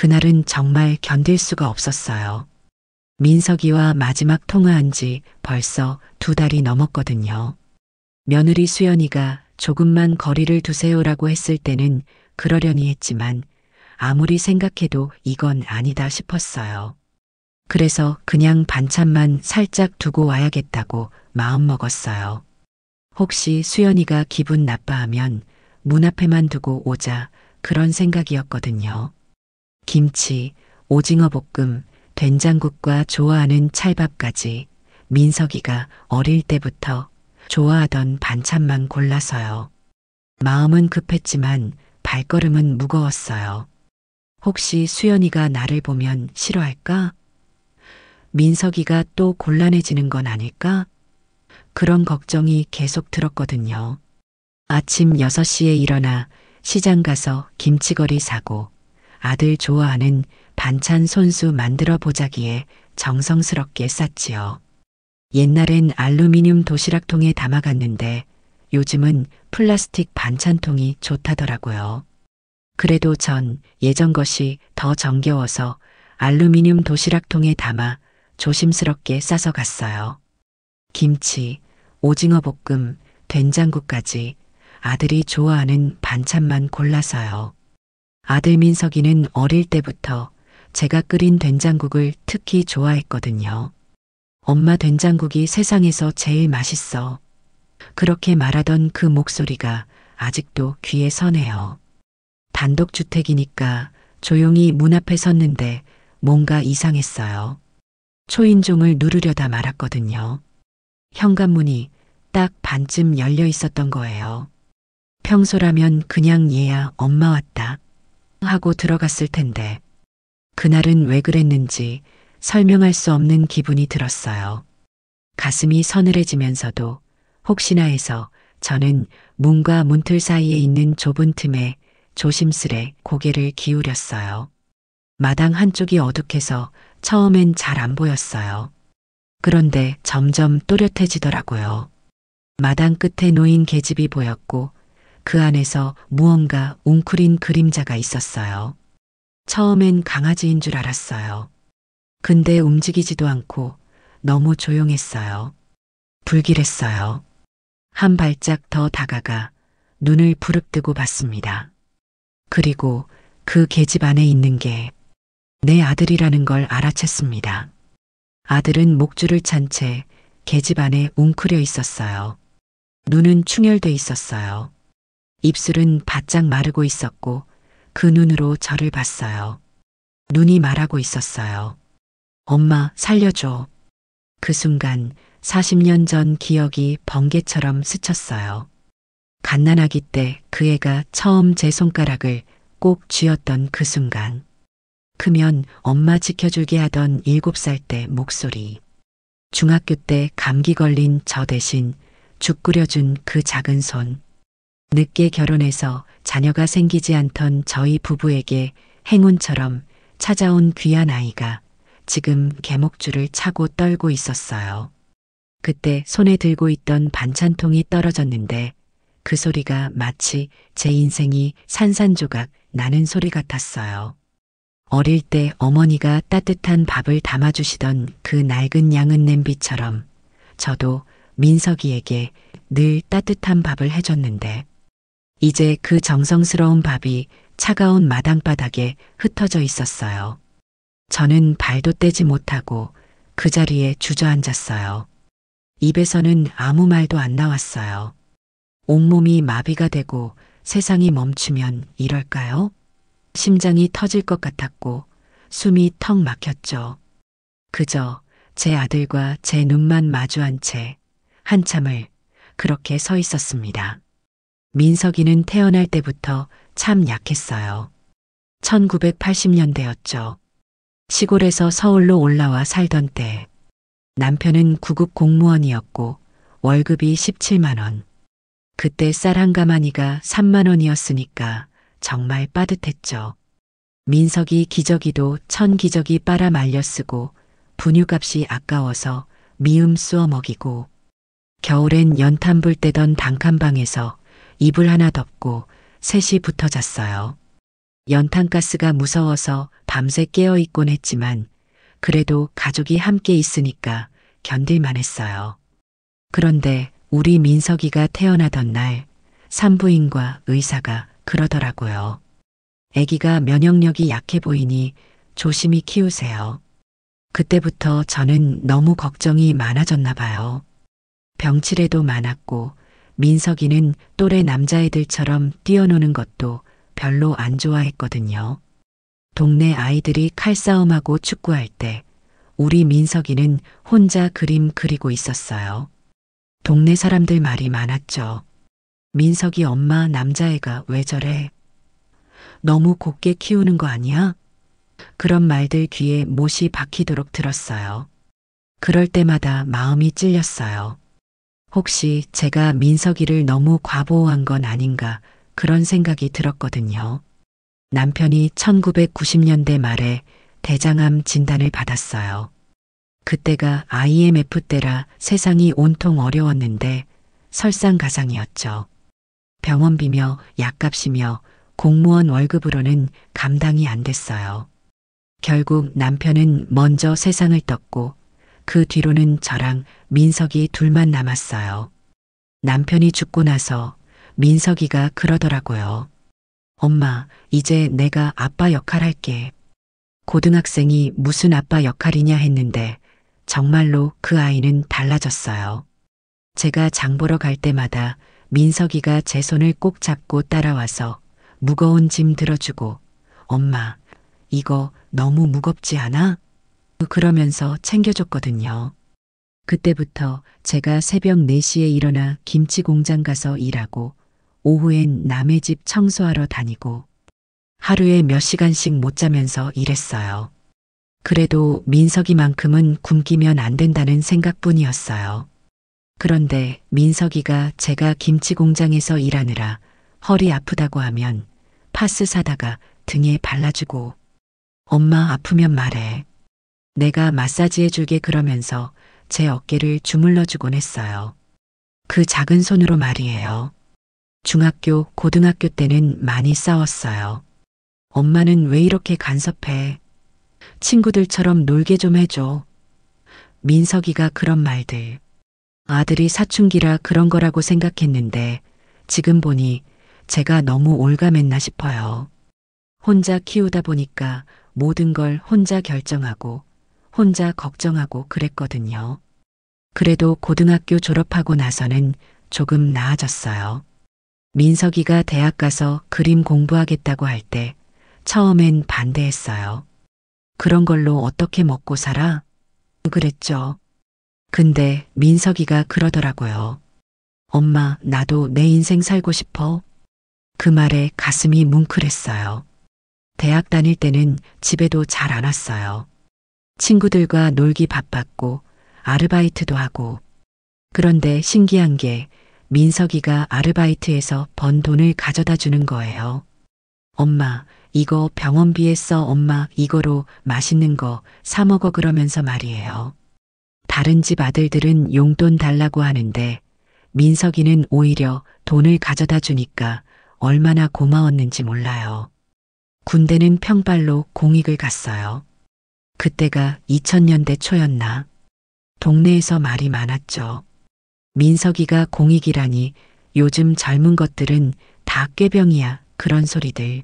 그날은 정말 견딜 수가 없었어요. 민석이와 마지막 통화한 지 벌써 2달이 넘었거든요. 며느리 수연이가 조금만 거리를 두세요라고 했을 때는 그러려니 했지만 아무리 생각해도 이건 아니다 싶었어요. 그래서 그냥 반찬만 살짝 두고 와야겠다고 마음먹었어요. 혹시 수연이가 기분 나빠하면 문 앞에만 두고 오자 그런 생각이었거든요. 김치, 오징어 볶음, 된장국과 좋아하는 찰밥까지 민석이가 어릴 때부터 좋아하던 반찬만 골라서요. 마음은 급했지만 발걸음은 무거웠어요. 혹시 수연이가 나를 보면 싫어할까? 민석이가 또 곤란해지는 건 아닐까? 그런 걱정이 계속 들었거든요. 아침 6시에 일어나 시장 가서 김치거리 사고 아들 좋아하는 반찬 손수 만들어 보자기에 정성스럽게 쌌지요. 옛날엔 알루미늄 도시락통에 담아갔는데 요즘은 플라스틱 반찬통이 좋다더라고요. 그래도 전 예전 것이 더 정겨워서 알루미늄 도시락통에 담아 조심스럽게 싸서 갔어요. 김치, 오징어 볶음, 된장국까지 아들이 좋아하는 반찬만 골라서요. 아들 민석이는 어릴 때부터 제가 끓인 된장국을 특히 좋아했거든요. 엄마 된장국이 세상에서 제일 맛있어. 그렇게 말하던 그 목소리가 아직도 귀에 서네요. 단독주택이니까 조용히 문 앞에 섰는데 뭔가 이상했어요. 초인종을 누르려다 말았거든요. 현관문이 딱 반쯤 열려 있었던 거예요. 평소라면 그냥 얘야 엄마 왔다 하고 들어갔을 텐데 그날은 왜 그랬는지 설명할 수 없는 기분이 들었어요. 가슴이 서늘해지면서도 혹시나 해서 저는 문과 문틀 사이에 있는 좁은 틈에 조심스레 고개를 기울였어요. 마당 한쪽이 어둑해서 처음엔 잘 안 보였어요. 그런데 점점 또렷해지더라고요. 마당 끝에 놓인 계집이 보였고 그 안에서 무언가 웅크린 그림자가 있었어요. 처음엔 강아지인 줄 알았어요. 근데 움직이지도 않고 너무 조용했어요. 불길했어요. 한 발짝 더 다가가 눈을 부릅뜨고 봤습니다. 그리고 그 계집 안에 있는 게 내 아들이라는 걸 알아챘습니다. 아들은 목줄을 찬 채 계집 안에 웅크려 있었어요. 눈은 충혈돼 있었어요. 입술은 바짝 마르고 있었고 그 눈으로 저를 봤어요. 눈이 말하고 있었어요. 엄마, 살려줘. 그 순간 40년 전 기억이 번개처럼 스쳤어요. 갓난아기 때 그 애가 처음 제 손가락을 꼭 쥐었던 그 순간. 크면 엄마 지켜줄게 하던 7살 때 목소리. 중학교 때 감기 걸린 저 대신 죽 끓여준 그 작은 손. 늦게 결혼해서 자녀가 생기지 않던 저희 부부에게 행운처럼 찾아온 귀한 아이가 지금 개목줄을 차고 떨고 있었어요. 그때 손에 들고 있던 반찬통이 떨어졌는데 그 소리가 마치 제 인생이 산산조각 나는 소리 같았어요. 어릴 때 어머니가 따뜻한 밥을 담아주시던 그 낡은 양은 냄비처럼 저도 민석이에게 늘 따뜻한 밥을 해줬는데 이제 그 정성스러운 밥이 차가운 마당바닥에 흩어져 있었어요. 저는 발도 떼지 못하고 그 자리에 주저앉았어요. 입에서는 아무 말도 안 나왔어요. 온몸이 마비가 되고 세상이 멈추면 이럴까요? 심장이 터질 것 같았고 숨이 턱 막혔죠. 그저 제 아들과 제 눈만 마주한 채 한참을 그렇게 서 있었습니다. 민석이는 태어날 때부터 참 약했어요. 1980년대였죠. 시골에서 서울로 올라와 살던 때 남편은 구급 공무원이었고 월급이 17만 원. 그때 쌀 한 가마니가 3만 원이었으니까 정말 빠듯했죠. 민석이 기저귀도 천기저귀 빨아 말려 쓰고 분유값이 아까워서 미음 쑤어 먹이고 겨울엔 연탄불 떼던 단칸방에서 이불 하나 덮고 셋이 붙어 잤어요. 연탄가스가 무서워서 밤새 깨어 있곤 했지만 그래도 가족이 함께 있으니까 견딜만 했어요. 그런데 우리 민석이가 태어나던 날 산부인과 의사가 그러더라고요. 아기가 면역력이 약해 보이니 조심히 키우세요. 그때부터 저는 너무 걱정이 많아졌나 봐요. 병치레도 많았고 민석이는 또래 남자애들처럼 뛰어노는 것도 별로 안 좋아했거든요. 동네 아이들이 칼싸움하고 축구할 때 우리 민석이는 혼자 그림 그리고 있었어요. 동네 사람들 말이 많았죠. 민석이 엄마 남자애가 왜 저래? 너무 곱게 키우는 거 아니야? 그런 말들 귀에 못이 박히도록 들었어요. 그럴 때마다 마음이 찔렸어요. 혹시 제가 민석이를 너무 과보호한 건 아닌가 그런 생각이 들었거든요. 남편이 1990년대 말에 대장암 진단을 받았어요. 그때가 IMF 때라 세상이 온통 어려웠는데 설상가상이었죠. 병원비며 약값이며 공무원 월급으로는 감당이 안 됐어요. 결국 남편은 먼저 세상을 떴고 그 뒤로는 저랑 민석이 둘만 남았어요. 남편이 죽고 나서 민석이가 그러더라고요. 엄마, 이제 내가 아빠 역할 할게. 고등학생이 무슨 아빠 역할이냐 했는데 정말로 그 아이는 달라졌어요. 제가 장 보러 갈 때마다 민석이가 제 손을 꼭 잡고 따라와서 무거운 짐 들어주고 엄마, 이거 너무 무겁지 않아? 그러면서 챙겨줬거든요. 그때부터 제가 새벽 4시에 일어나 김치 공장 가서 일하고 오후엔 남의 집 청소하러 다니고 하루에 몇 시간씩 못 자면서 일했어요. 그래도 민석이만큼은 굶기면 안 된다는 생각뿐이었어요. 그런데 민석이가 제가 김치 공장에서 일하느라 허리 아프다고 하면 파스 사다가 등에 발라주고 엄마 아프면 말해. 내가 마사지 해줄게 그러면서 제 어깨를 주물러주곤 했어요. 그 작은 손으로 말이에요. 중학교, 고등학교 때는 많이 싸웠어요. 엄마는 왜 이렇게 간섭해? 친구들처럼 놀게 좀 해줘. 민석이가 그런 말들. 아들이 사춘기라 그런 거라고 생각했는데 지금 보니 제가 너무 올감했나 싶어요. 혼자 키우다 보니까 모든 걸 혼자 결정하고 혼자 걱정하고 그랬거든요. 그래도 고등학교 졸업하고 나서는 조금 나아졌어요. 민석이가 대학 가서 그림 공부하겠다고 할 때 처음엔 반대했어요. 그런 걸로 어떻게 먹고 살아? 그랬죠. 근데 민석이가 그러더라고요. 엄마, 나도 내 인생 살고 싶어. 그 말에 가슴이 뭉클했어요. 대학 다닐 때는 집에도 잘 안 왔어요. 친구들과 놀기 바빴고 아르바이트도 하고. 그런데 신기한 게 민석이가 아르바이트에서 번 돈을 가져다 주는 거예요. 엄마, 이거 병원비에 써. 엄마, 이거로 맛있는 거 사 먹어. 그러면서 말이에요. 다른 집 아들들은 용돈 달라고 하는데 민석이는 오히려 돈을 가져다 주니까 얼마나 고마웠는지 몰라요. 군대는 평발로 공익을 갔어요. 그때가 2000년대 초였나. 동네에서 말이 많았죠. 민석이가 공익이라니 요즘 젊은 것들은 다 꾀병이야. 그런 소리들.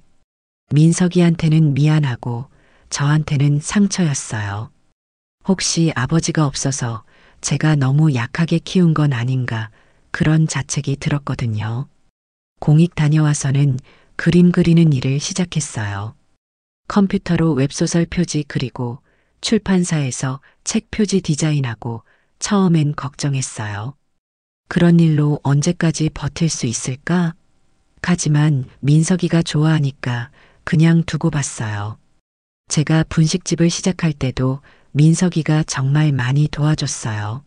민석이한테는 미안하고 저한테는 상처였어요. 혹시 아버지가 없어서 제가 너무 약하게 키운 건 아닌가 그런 자책이 들었거든요. 공익 다녀와서는 그림 그리는 일을 시작했어요. 컴퓨터로 웹소설 표지 그리고 출판사에서 책 표지 디자인하고 처음엔 걱정했어요. 그런 일로 언제까지 버틸 수 있을까? 하지만 민석이가 좋아하니까 그냥 두고 봤어요. 제가 분식집을 시작할 때도 민석이가 정말 많이 도와줬어요.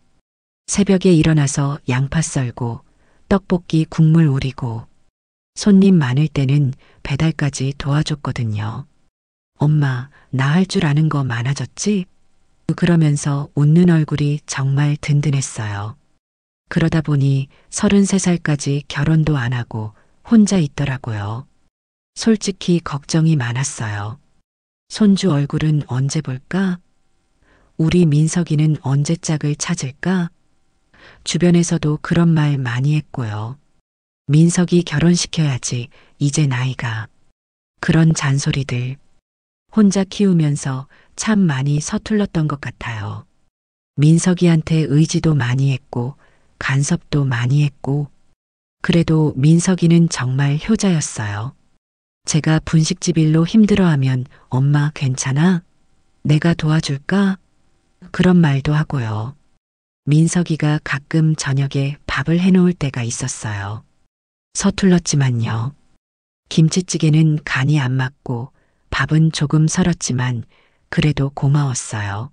새벽에 일어나서 양파 썰고 떡볶이 국물 우리고 손님 많을 때는 배달까지 도와줬거든요. 엄마, 나 할 줄 아는 거 많아졌지? 그러면서 웃는 얼굴이 정말 든든했어요. 그러다 보니 33살까지 결혼도 안 하고 혼자 있더라고요. 솔직히 걱정이 많았어요. 손주 얼굴은 언제 볼까? 우리 민석이는 언제 짝을 찾을까? 주변에서도 그런 말 많이 했고요. 민석이 결혼시켜야지, 이제 나이가. 그런 잔소리들. 혼자 키우면서 참 많이 서툴렀던 것 같아요. 민석이한테 의지도 많이 했고, 간섭도 많이 했고, 그래도 민석이는 정말 효자였어요. 제가 분식집 일로 힘들어하면 엄마 괜찮아? 내가 도와줄까? 그런 말도 하고요. 민석이가 가끔 저녁에 밥을 해놓을 때가 있었어요. 서툴렀지만요. 김치찌개는 간이 안 맞고 밥은 조금 설었지만 그래도 고마웠어요.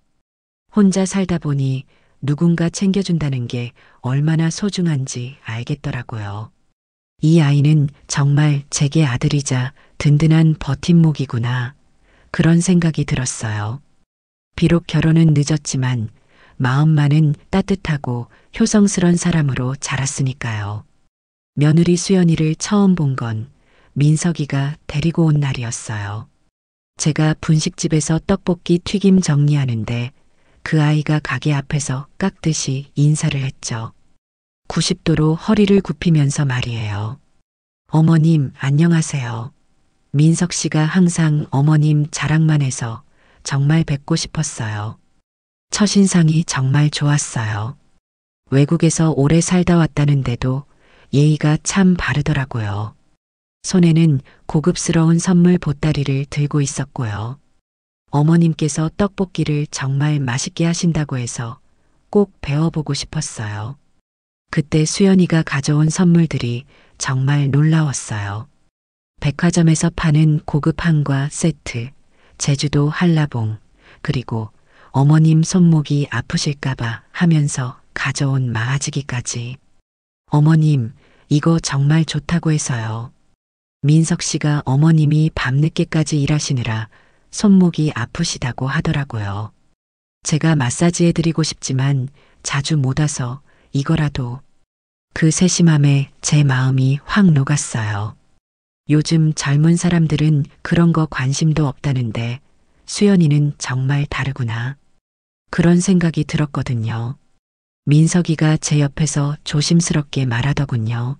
혼자 살다 보니 누군가 챙겨준다는 게 얼마나 소중한지 알겠더라고요. 이 아이는 정말 제게 아들이자 든든한 버팀목이구나. 그런 생각이 들었어요. 비록 결혼은 늦었지만 마음만은 따뜻하고 효성스런 사람으로 자랐으니까요. 며느리 수연이를 처음 본 건 민석이가 데리고 온 날이었어요. 제가 분식집에서 떡볶이 튀김 정리하는데 그 아이가 가게 앞에서 깍듯이 인사를 했죠. 90도로 허리를 굽히면서 말이에요. 어머님, 안녕하세요. 민석 씨가 항상 어머님 자랑만 해서 정말 뵙고 싶었어요. 첫인상이 정말 좋았어요. 외국에서 오래 살다 왔다는데도 예의가 참 바르더라고요. 손에는 고급스러운 선물 보따리를 들고 있었고요. 어머님께서 떡볶이를 정말 맛있게 하신다고 해서 꼭 배워보고 싶었어요. 그때 수연이가 가져온 선물들이 정말 놀라웠어요. 백화점에서 파는 고급 한과 세트, 제주도 한라봉, 그리고 어머님 손목이 아프실까봐 하면서 가져온 마아지기까지. 어머님, 이거 정말 좋다고 해서요. 민석 씨가 어머님이 밤늦게까지 일하시느라 손목이 아프시다고 하더라고요. 제가 마사지 해드리고 싶지만 자주 못 와서 이거라도. 그 세심함에 제 마음이 확 녹았어요. 요즘 젊은 사람들은 그런 거 관심도 없다는데 수연이는 정말 다르구나. 그런 생각이 들었거든요. 민석이가 제 옆에서 조심스럽게 말하더군요.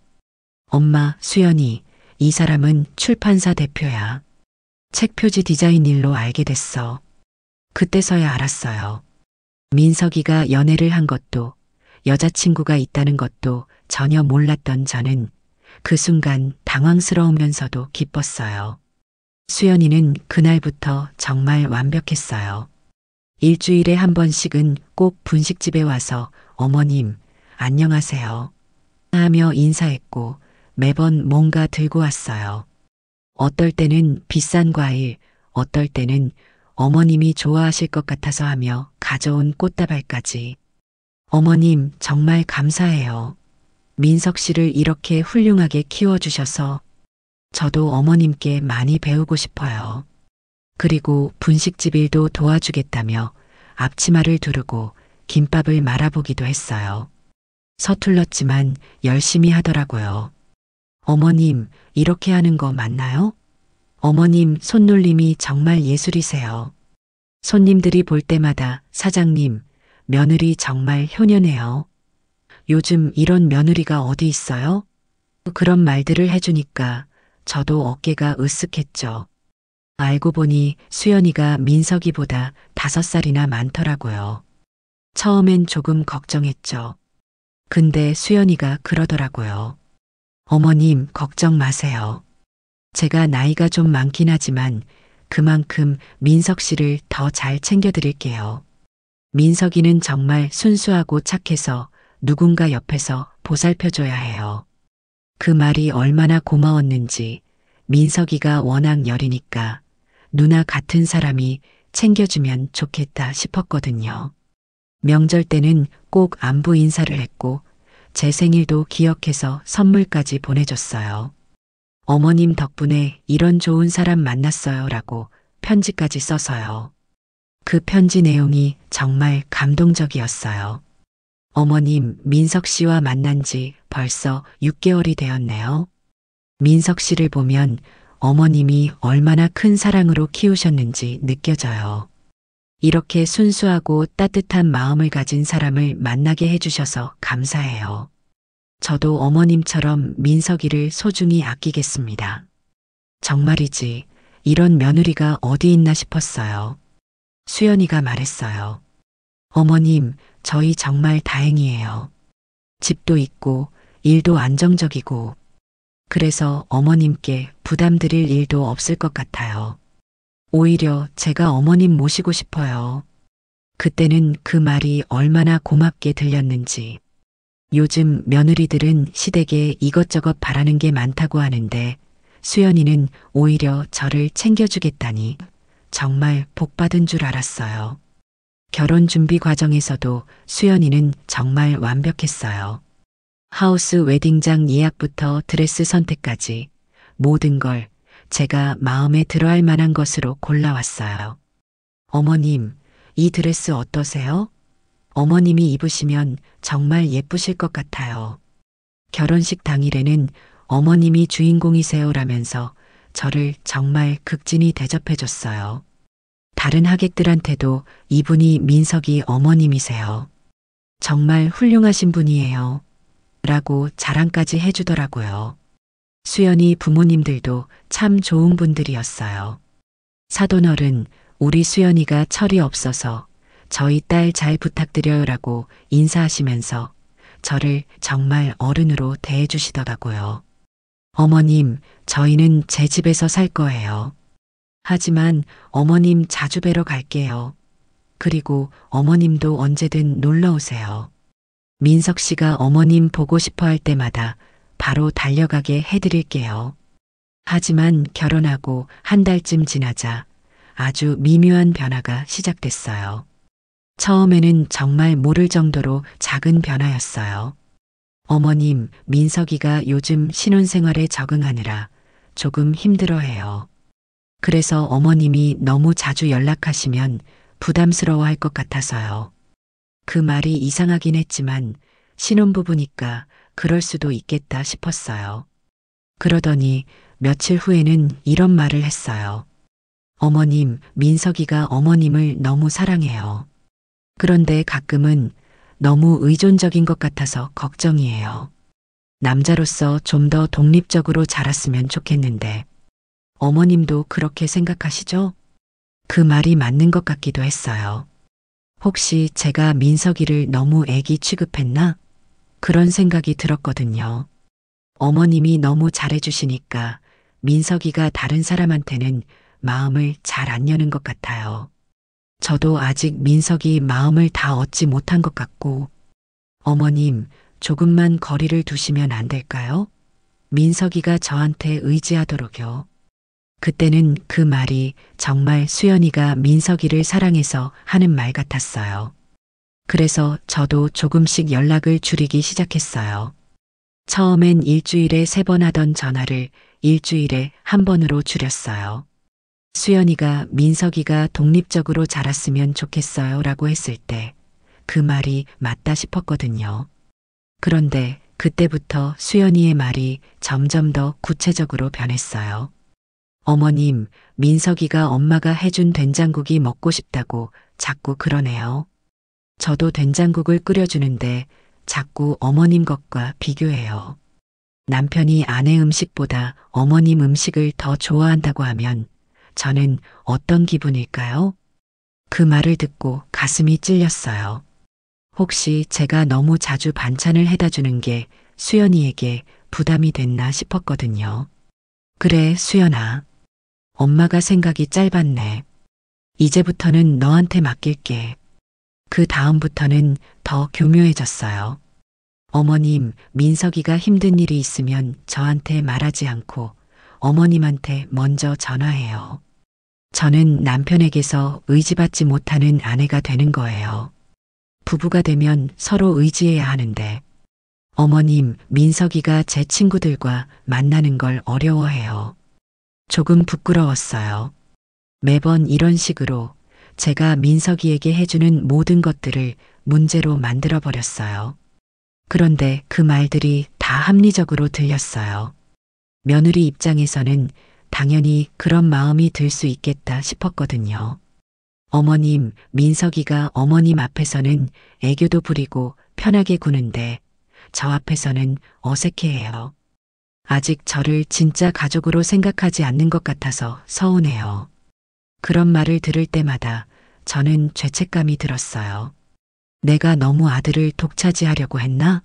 엄마, 수연이, 이 사람은 출판사 대표야. 책 표지 디자인 일로 알게 됐어. 그때서야 알았어요. 민석이가 연애를 한 것도 여자친구가 있다는 것도 전혀 몰랐던 저는 그 순간 당황스러우면서도 기뻤어요. 수연이는 그날부터 정말 완벽했어요. 일주일에 한 번씩은 꼭 분식집에 와서 어머님, 안녕하세요. 하며 인사했고 매번 뭔가 들고 왔어요. 어떨 때는 비싼 과일, 어떨 때는 어머님이 좋아하실 것 같아서 하며 가져온 꽃다발까지. 어머님, 정말 감사해요. 민석 씨를 이렇게 훌륭하게 키워주셔서 저도 어머님께 많이 배우고 싶어요. 그리고 분식집 일도 도와주겠다며 앞치마를 두르고 김밥을 말아보기도 했어요. 서툴렀지만 열심히 하더라고요. 어머님, 이렇게 하는 거 맞나요? 어머님 손놀림이 정말 예술이세요. 손님들이 볼 때마다 사장님, 며느리 정말 효녀네요. 요즘 이런 며느리가 어디 있어요? 그런 말들을 해주니까 저도 어깨가 으쓱했죠. 알고 보니 수연이가 민석이보다 5살이나 많더라고요. 처음엔 조금 걱정했죠. 근데 수연이가 그러더라고요. 어머님, 걱정 마세요. 제가 나이가 좀 많긴 하지만 그만큼 민석 씨를 더 잘 챙겨드릴게요. 민석이는 정말 순수하고 착해서 누군가 옆에서 보살펴줘야 해요. 그 말이 얼마나 고마웠는지 민석이가 워낙 여리니까 누나 같은 사람이 챙겨주면 좋겠다 싶었거든요. 명절 때는 꼭 안부 인사를 했고 제 생일도 기억해서 선물까지 보내줬어요. 어머님 덕분에 이런 좋은 사람 만났어요 라고 편지까지 써서요. 그 편지 내용이 정말 감동적이었어요. 어머님, 민석 씨와 만난 지 벌써 6개월이 되었네요. 민석 씨를 보면 어머님이 얼마나 큰 사랑으로 키우셨는지 느껴져요. 이렇게 순수하고 따뜻한 마음을 가진 사람을 만나게 해주셔서 감사해요. 저도 어머님처럼 민석이를 소중히 아끼겠습니다. 정말이지, 이런 며느리가 어디 있나 싶었어요. 수연이가 말했어요. 어머님, 저희 정말 다행이에요. 집도 있고, 일도 안정적이고, 그래서 어머님께 부담드릴 일도 없을 것 같아요. 오히려 제가 어머님 모시고 싶어요. 그때는 그 말이 얼마나 고맙게 들렸는지. 요즘 며느리들은 시댁에 이것저것 바라는 게 많다고 하는데 수연이는 오히려 저를 챙겨주겠다니 정말 복받은 줄 알았어요. 결혼 준비 과정에서도 수연이는 정말 완벽했어요. 하우스 웨딩장 예약부터 드레스 선택까지 모든 걸 제가 마음에 들어할 만한 것으로 골라왔어요. 어머님, 이 드레스 어떠세요? 어머님이 입으시면 정말 예쁘실 것 같아요. 결혼식 당일에는 어머님이 주인공이세요라면서 저를 정말 극진히 대접해줬어요. 다른 하객들한테도 이분이 민석이 어머님이세요. 정말 훌륭하신 분이에요. 라고 자랑까지 해주더라고요. 수연이 부모님들도 참 좋은 분들이었어요. 사돈어른, 우리 수연이가 철이 없어서 저희 딸 잘 부탁드려요라고 인사하시면서 저를 정말 어른으로 대해주시더라고요. 어머님, 저희는 제 집에서 살 거예요. 하지만 어머님 자주 뵈러 갈게요. 그리고 어머님도 언제든 놀러 오세요. 민석 씨가 어머님 보고 싶어 할 때마다 바로 달려가게 해드릴게요. 하지만 결혼하고 한 달쯤 지나자 아주 미묘한 변화가 시작됐어요. 처음에는 정말 모를 정도로 작은 변화였어요. 어머님, 민석이가 요즘 신혼생활에 적응하느라 조금 힘들어해요. 그래서 어머님이 너무 자주 연락하시면 부담스러워 할 것 같아서요. 그 말이 이상하긴 했지만 신혼부부니까 그럴 수도 있겠다 싶었어요. 그러더니 며칠 후에는 이런 말을 했어요. 어머님, 민석이가 어머님을 너무 사랑해요. 그런데 가끔은 너무 의존적인 것 같아서 걱정이에요. 남자로서 좀 더 독립적으로 자랐으면 좋겠는데 어머님도 그렇게 생각하시죠? 그 말이 맞는 것 같기도 했어요. 혹시 제가 민석이를 너무 애기 취급했나? 그런 생각이 들었거든요. 어머님이 너무 잘해주시니까 민석이가 다른 사람한테는 마음을 잘 안 여는 것 같아요. 저도 아직 민석이 마음을 다 얻지 못한 것 같고, 어머님, 조금만 거리를 두시면 안 될까요? 민석이가 저한테 의지하도록요. 그때는 그 말이 정말 수연이가 민석이를 사랑해서 하는 말 같았어요. 그래서 저도 조금씩 연락을 줄이기 시작했어요. 처음엔 일주일에 3번 하던 전화를 일주일에 1번으로 줄였어요. 수연이가 민석이가 독립적으로 자랐으면 좋겠어요 라고 했을 때 그 말이 맞다 싶었거든요. 그런데 그때부터 수연이의 말이 점점 더 구체적으로 변했어요. 어머님, 민석이가 엄마가 해준 된장국이 먹고 싶다고 자꾸 그러네요. 저도 된장국을 끓여주는데 자꾸 어머님 것과 비교해요. 남편이 아내 음식보다 어머님 음식을 더 좋아한다고 하면 저는 어떤 기분일까요? 그 말을 듣고 가슴이 찔렸어요. 혹시 제가 너무 자주 반찬을 해다 주는 게 수연이에게 부담이 됐나 싶었거든요. 그래, 수연아. 엄마가 생각이 짧았네. 이제부터는 너한테 맡길게. 그 다음부터는 더 교묘해졌어요. 어머님, 민석이가 힘든 일이 있으면 저한테 말하지 않고 어머님한테 먼저 전화해요. 저는 남편에게서 의지받지 못하는 아내가 되는 거예요. 부부가 되면 서로 의지해야 하는데 어머님, 민석이가 제 친구들과 만나는 걸 어려워해요. 조금 부끄러웠어요. 매번 이런 식으로 제가 민석이에게 해주는 모든 것들을 문제로 만들어 버렸어요. 그런데 그 말들이 다 합리적으로 들렸어요. 며느리 입장에서는 당연히 그런 마음이 들 수 있겠다 싶었거든요. 어머님, 민석이가 어머님 앞에서는 애교도 부리고 편하게 구는데 저 앞에서는 어색해해요. 아직 저를 진짜 가족으로 생각하지 않는 것 같아서 서운해요. 그런 말을 들을 때마다 저는 죄책감이 들었어요. 내가 너무 아들을 독차지하려고 했나?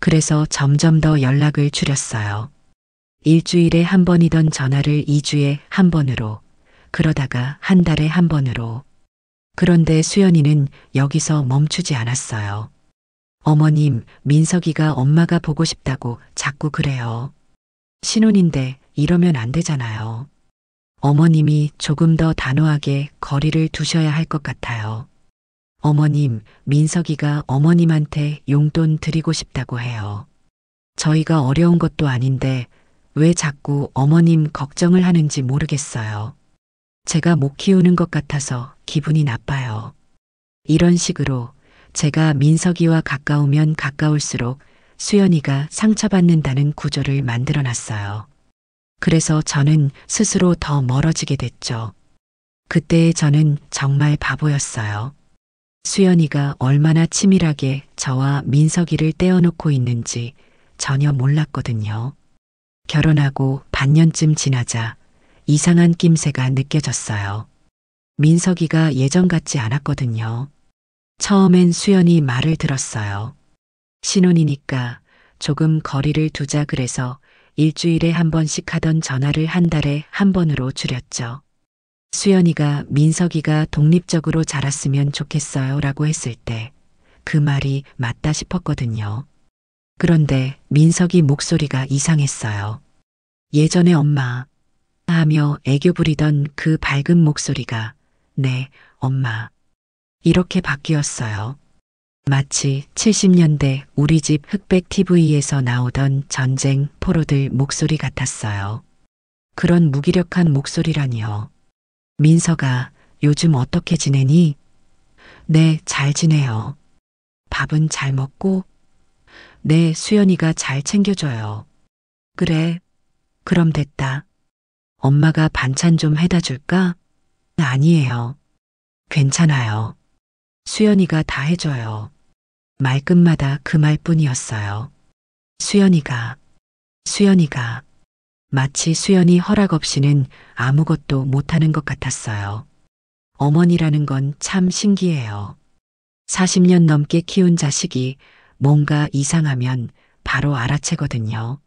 그래서 점점 더 연락을 줄였어요. 일주일에 한 번이던 전화를 2주에 한 번으로, 그러다가 한 달에 한 번으로. 그런데 수연이는 여기서 멈추지 않았어요. 어머님, 민석이가 엄마가 보고 싶다고 자꾸 그래요. 신혼인데 이러면 안 되잖아요. 어머님이 조금 더 단호하게 거리를 두셔야 할 것 같아요. 어머님, 민석이가 어머님한테 용돈 드리고 싶다고 해요. 저희가 어려운 것도 아닌데 왜 자꾸 어머님 걱정을 하는지 모르겠어요. 제가 못 키우는 것 같아서 기분이 나빠요. 이런 식으로 제가 민석이와 가까우면 가까울수록 수연이가 상처받는다는 구조를 만들어 놨어요. 그래서 저는 스스로 더 멀어지게 됐죠. 그때의 저는 정말 바보였어요. 수연이가 얼마나 치밀하게 저와 민석이를 떼어놓고 있는지 전혀 몰랐거든요. 결혼하고 반년쯤 지나자 이상한 낌새가 느껴졌어요. 민석이가 예전 같지 않았거든요. 처음엔 수연이 말을 들었어요. 신혼이니까 조금 거리를 두자 그래서 일주일에 한 번씩 하던 전화를 한 달에 한 번으로 줄였죠. 수연이가 민석이가 독립적으로 자랐으면 좋겠어요 라고 했을 때 그 말이 맞다 싶었거든요. 그런데 민석이 목소리가 이상했어요. 예전에 엄마 하며 애교 부리던 그 밝은 목소리가 네, 엄마 이렇게 바뀌었어요. 마치 70년대 우리 집 흑백 TV에서 나오던 전쟁 포로들 목소리 같았어요. 그런 무기력한 목소리라니요. 민석아, 요즘 어떻게 지내니? 네, 잘 지내요. 밥은 잘 먹고? 네, 수연이가 잘 챙겨줘요. 그래, 그럼 됐다. 엄마가 반찬 좀 해다 줄까? 아니에요. 괜찮아요. 수연이가 다 해줘요. 말끝마다 그 말뿐이었어요. 수연이가, 마치 수연이 허락 없이는 아무것도 못하는 것 같았어요. 어머니라는 건 참 신기해요. 40년 넘게 키운 자식이 뭔가 이상하면 바로 알아채거든요.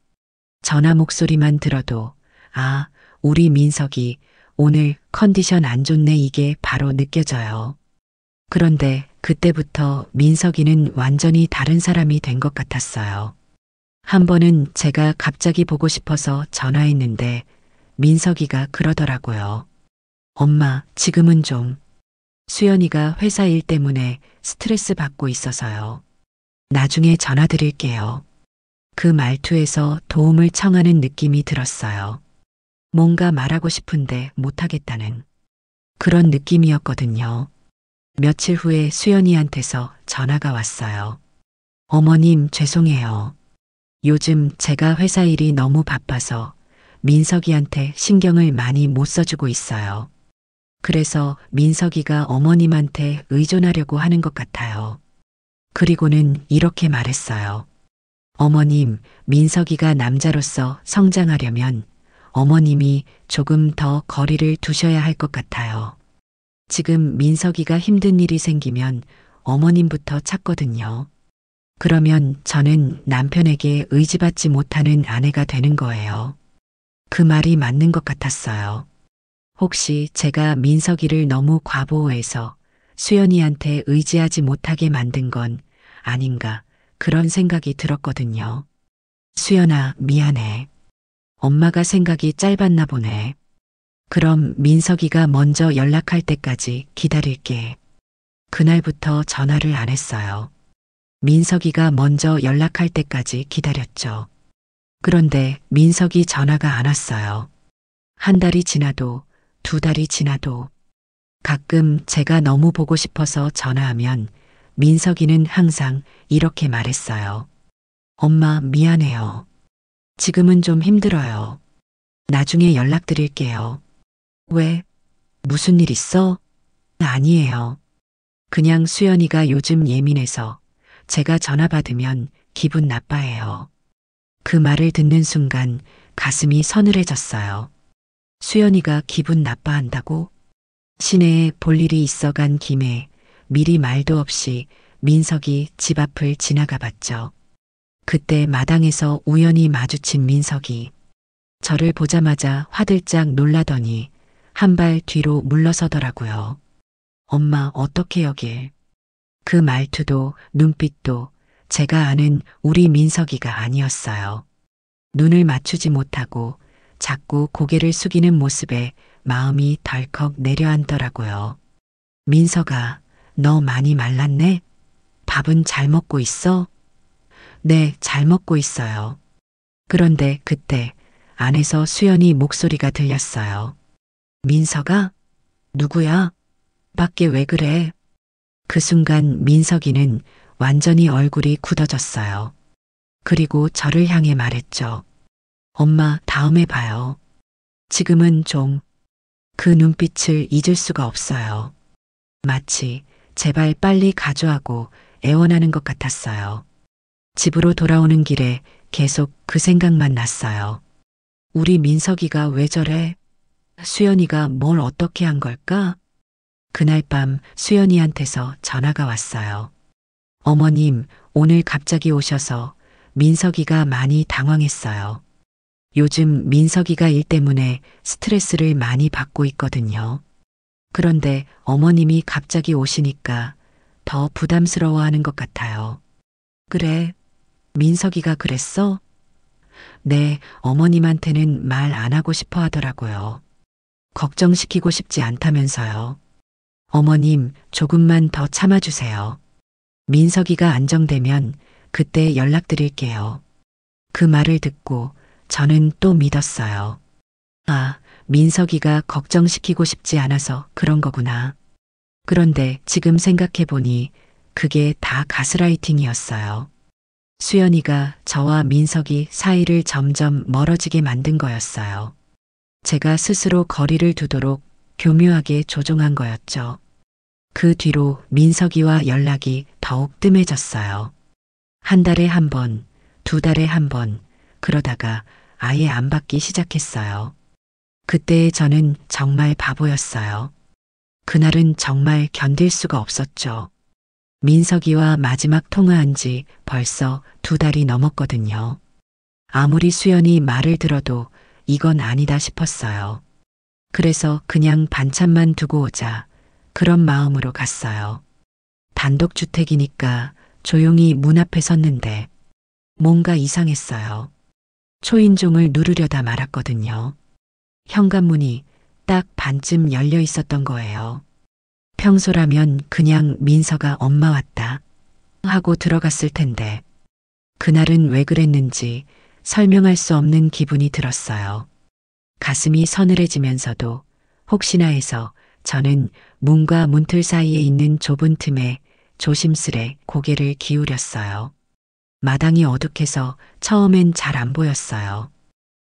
전화 목소리만 들어도 아, 우리 민석이 오늘 컨디션 안 좋네 이게 바로 느껴져요. 그런데 그때부터 민석이는 완전히 다른 사람이 된 것 같았어요. 한 번은 제가 갑자기 보고 싶어서 전화했는데 민석이가 그러더라고요. 엄마, 지금은 좀. 수연이가 회사 일 때문에 스트레스 받고 있어서요. 나중에 전화 드릴게요. 그 말투에서 도움을 청하는 느낌이 들었어요. 뭔가 말하고 싶은데 못하겠다는 그런 느낌이었거든요. 며칠 후에 수연이한테서 전화가 왔어요. 어머님, 죄송해요. 요즘 제가 회사 일이 너무 바빠서 민석이한테 신경을 많이 못 써주고 있어요. 그래서 민석이가 어머님한테 의존하려고 하는 것 같아요. 그리고는 이렇게 말했어요. 어머님, 민석이가 남자로서 성장하려면 어머님이 조금 더 거리를 두셔야 할 것 같아요. 지금 민석이가 힘든 일이 생기면 어머님부터 찾거든요. 그러면 저는 남편에게 의지받지 못하는 아내가 되는 거예요. 그 말이 맞는 것 같았어요. 혹시 제가 민석이를 너무 과보호해서 수연이한테 의지하지 못하게 만든 건 아닌가 그런 생각이 들었거든요. 수연아, 미안해. 엄마가 생각이 짧았나 보네. 그럼 민석이가 먼저 연락할 때까지 기다릴게. 그날부터 전화를 안 했어요. 민석이가 먼저 연락할 때까지 기다렸죠. 그런데 민석이 전화가 안 왔어요. 한 달이 지나도 2달이 지나도 가끔 제가 너무 보고 싶어서 전화하면 민석이는 항상 이렇게 말했어요. 엄마, 미안해요. 지금은 좀 힘들어요. 나중에 연락드릴게요. 왜? 무슨 일 있어? 아니에요. 그냥 수연이가 요즘 예민해서 제가 전화 받으면 기분 나빠해요. 그 말을 듣는 순간 가슴이 서늘해졌어요. 수연이가 기분 나빠한다고? 시내에 볼 일이 있어 간 김에 미리 말도 없이 민석이 집 앞을 지나가 봤죠. 그때 마당에서 우연히 마주친 민석이 저를 보자마자 화들짝 놀라더니 한 발 뒤로 물러서더라고요. 엄마 어떻게 여길? 그 말투도 눈빛도 제가 아는 우리 민석이가 아니었어요. 눈을 맞추지 못하고 자꾸 고개를 숙이는 모습에 마음이 덜컥 내려앉더라고요. 민석아, 너 많이 말랐네? 밥은 잘 먹고 있어? 네, 잘 먹고 있어요. 그런데 그때 안에서 수연이 목소리가 들렸어요. 민석아? 누구야? 밖에 왜 그래? 그 순간 민석이는 완전히 얼굴이 굳어졌어요. 그리고 저를 향해 말했죠. 엄마, 다음에 봐요. 지금은 좀 그 눈빛을 잊을 수가 없어요. 마치 제발 빨리 가져하고 애원하는 것 같았어요. 집으로 돌아오는 길에 계속 그 생각만 났어요. 우리 민석이가 왜 저래? 수연이가 뭘 어떻게 한 걸까? 그날 밤 수연이한테서 전화가 왔어요. 어머님, 오늘 갑자기 오셔서 민석이가 많이 당황했어요. 요즘 민석이가 일 때문에 스트레스를 많이 받고 있거든요. 그런데 어머님이 갑자기 오시니까 더 부담스러워하는 것 같아요. 그래, 민석이가 그랬어? 네, 어머님한테는 말 안 하고 싶어 하더라고요. 걱정시키고 싶지 않다면서요. 어머님, 조금만 더 참아주세요. 민석이가 안정되면 그때 연락드릴게요. 그 말을 듣고 저는 또 믿었어요. 아, 민석이가 걱정시키고 싶지 않아서 그런 거구나. 그런데 지금 생각해보니 그게 다 가스라이팅이었어요. 수연이가 저와 민석이 사이를 점점 멀어지게 만든 거였어요. 제가 스스로 거리를 두도록 교묘하게 조종한 거였죠. 그 뒤로 민석이와 연락이 더욱 뜸해졌어요. 한 달에 한 번, 두 달에 한 번, 그러다가 아예 안 받기 시작했어요. 그때의 저는 정말 바보였어요. 그날은 정말 견딜 수가 없었죠. 민석이와 마지막 통화한 지 벌써 두 달이 넘었거든요. 아무리 수연이 말을 들어도 이건 아니다 싶었어요. 그래서 그냥 반찬만 두고 오자 그런 마음으로 갔어요. 단독주택이니까 조용히 문 앞에 섰는데 뭔가 이상했어요. 초인종을 누르려다 말았거든요. 현관문이 딱 반쯤 열려 있었던 거예요. 평소라면 그냥 민서가 엄마 왔다 하고 들어갔을 텐데 그날은 왜 그랬는지 설명할 수 없는 기분이 들었어요. 가슴이 서늘해지면서도 혹시나 해서 저는 문과 문틀 사이에 있는 좁은 틈에 조심스레 고개를 기울였어요. 마당이 어둑해서 처음엔 잘 안 보였어요.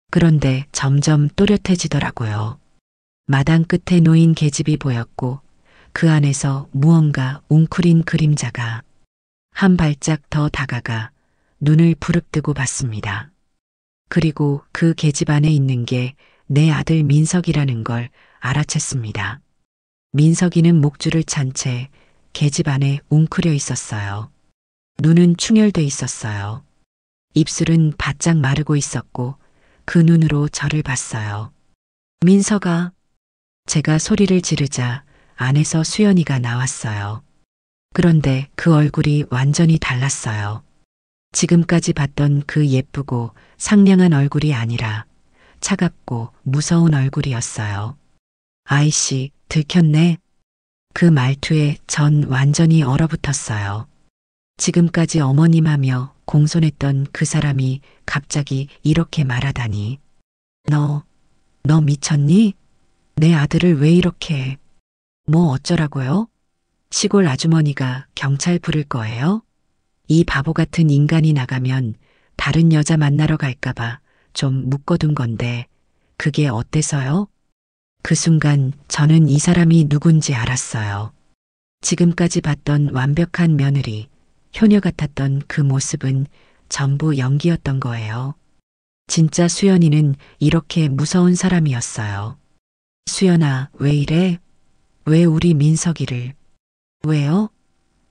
그런데 점점 또렷해지더라고요. 마당 끝에 놓인 계집이 보였고 그 안에서 무언가 웅크린 그림자가 한 발짝 더 다가가 눈을 부릅뜨고 봤습니다. 그리고 그 계집 안에 있는 게 내 아들 민석이라는 걸 알아챘습니다. 민석이는 목줄을 찬 채 계집 안에 웅크려 있었어요. 눈은 충혈돼 있었어요. 입술은 바짝 마르고 있었고 그 눈으로 저를 봤어요. 민석아. 제가 소리를 지르자 안에서 수연이가 나왔어요. 그런데 그 얼굴이 완전히 달랐어요. 지금까지 봤던 그 예쁘고 상냥한 얼굴이 아니라 차갑고 무서운 얼굴이었어요. 아이씨, 들켰네. 그 말투에 전 완전히 얼어붙었어요. 지금까지 어머님 하며 공손했던 그 사람이 갑자기 이렇게 말하다니. 너 미쳤니? 내 아들을 왜 이렇게 해? 뭐 어쩌라고요? 시골 아주머니가 경찰 부를 거예요? 이 바보 같은 인간이 나가면 다른 여자 만나러 갈까봐 좀 묶어둔 건데 그게 어때서요? 그 순간 저는 이 사람이 누군지 알았어요. 지금까지 봤던 완벽한 며느리, 효녀 같았던 그 모습은 전부 연기였던 거예요. 진짜 수연이는 이렇게 무서운 사람이었어요. 수연아, 왜 이래? 왜 우리 민석이를? 왜요?